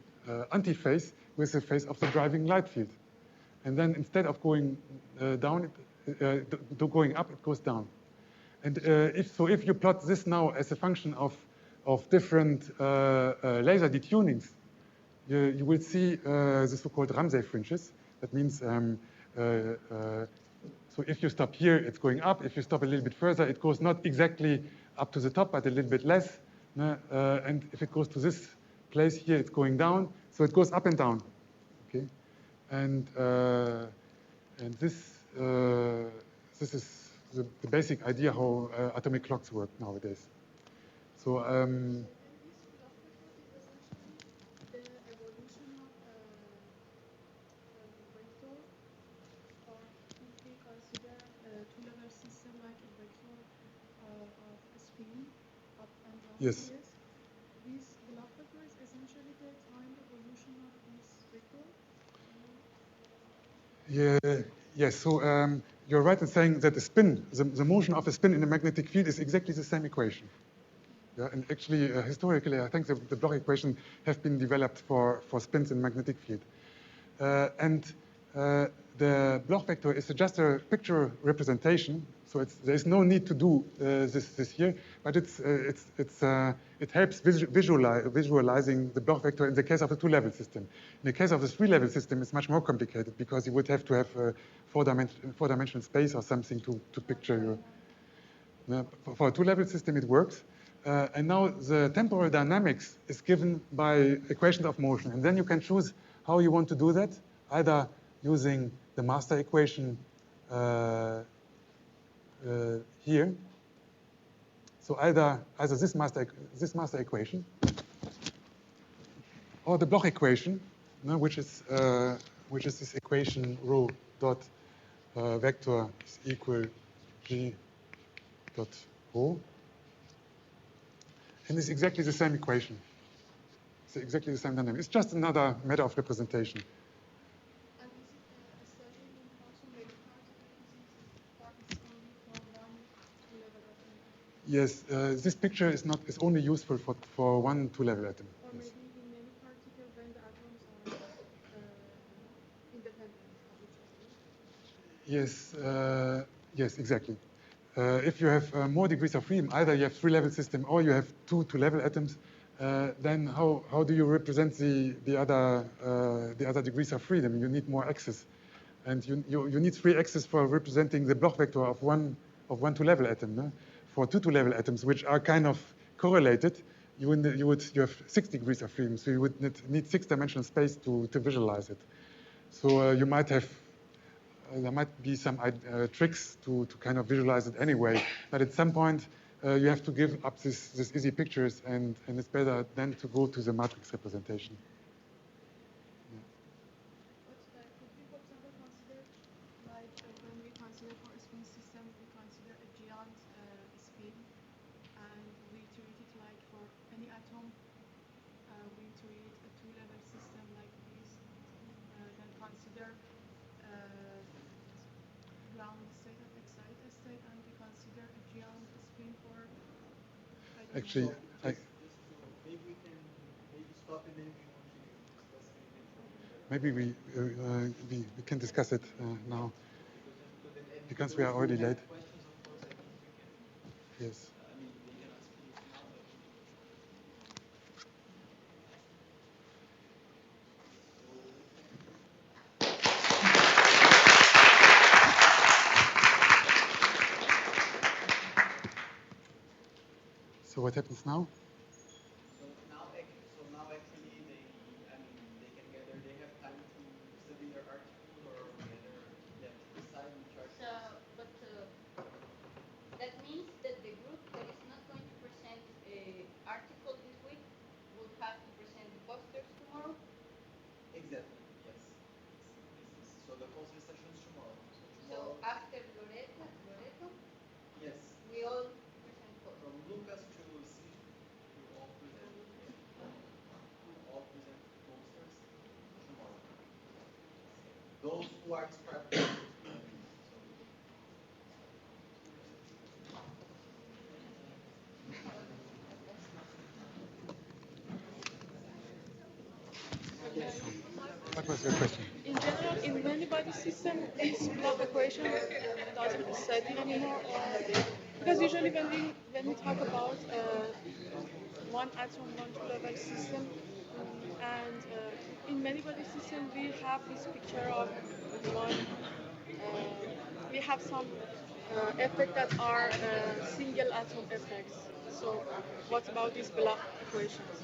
S1: antiphase with the phase of the driving light field. And then instead of going down, going up, it goes down. And if you plot this now as a function of different laser detunings, you will see the so-called Ramsey fringes. That means, so if you stop here, it's going up. If you stop a little bit further, it goes not exactly up to the top, but a little bit less. And if it goes to this place here, it's going down. So it goes up and down. Okay, and this is the basic idea how atomic clocks work nowadays. So. Yes.
S2: This Bloch vector is essentially the time evolution of this vector?
S1: Yeah. Yes. So you're right in saying that the spin, the motion of a spin in a magnetic field, is exactly the same equation. Yeah. And actually, historically, I think the Bloch equation have been developed for spins in magnetic field. The Bloch vector is just a picture representation. So there's no need to do this here, but it helps visualizing the Bloch vector in the case of a two-level system. In the case of a three-level system, it's much more complicated because you would have to have a four-dimensional space or something to picture your. For a two-level system, it works. And now the temporal dynamics is given by equations of motion. And then you can choose how you want to do that, either using the master equation here. So either this master equation or the Bloch equation, which is this equation rho dot vector is equal g dot rho. And it's exactly the same equation. It's exactly the same dynamic. It's just another matter of representation.
S2: And is it a study in also many particles only for one two-level atom?
S1: Yes, this picture is only useful for one two-level atom.
S2: Or maybe in many particles when the atoms are independent of each other?
S1: Yes, exactly. If you have more degrees of freedom, either you have three-level system or you have two-level atoms, then how do you represent the other degrees of freedom? You need more axes, and you need three axes for representing the Bloch vector of one two-level atom. No? For two two-level atoms, which are kind of correlated, you have 6 degrees of freedom, so you would need 6-dimensional space to visualize it. So you might have. There might be some tricks to kind of visualize it anyway, but at some point you have to give up these easy pictures, and it's better then to go to the matrix representation.
S2: But could we, for example, consider, like when we consider for a spin system, we consider a giant spin, and we treat it like for any atom, we treat a two-level system like this, then consider ground state and excited state, and we consider a giant spin for.
S1: Actually,
S3: Maybe we can stop and then we want to discuss
S1: maybe we can discuss it now because we are already late. Yes. So what happens now?
S5: So now actually they can gather. They have time to study their article or whether they have to decide which article.
S6: So, but that means that the group that is not going to present an article this week will have to present the posters tomorrow.
S5: Exactly. Yes. So the poster session is tomorrow.
S6: So after Loreto,
S5: Yes.
S6: we all present posters.
S5: From Lucas to Steve, we all present. All present posters tomorrow. Those who are described.
S1: What was your question?
S2: In general, in many body systems, this Bloch equation doesn't study anymore, because usually when we talk about one atom, one two-level system, and in many body systems we have this picture of one. We have some effects that are single atom effects. So, what about these Bloch equations?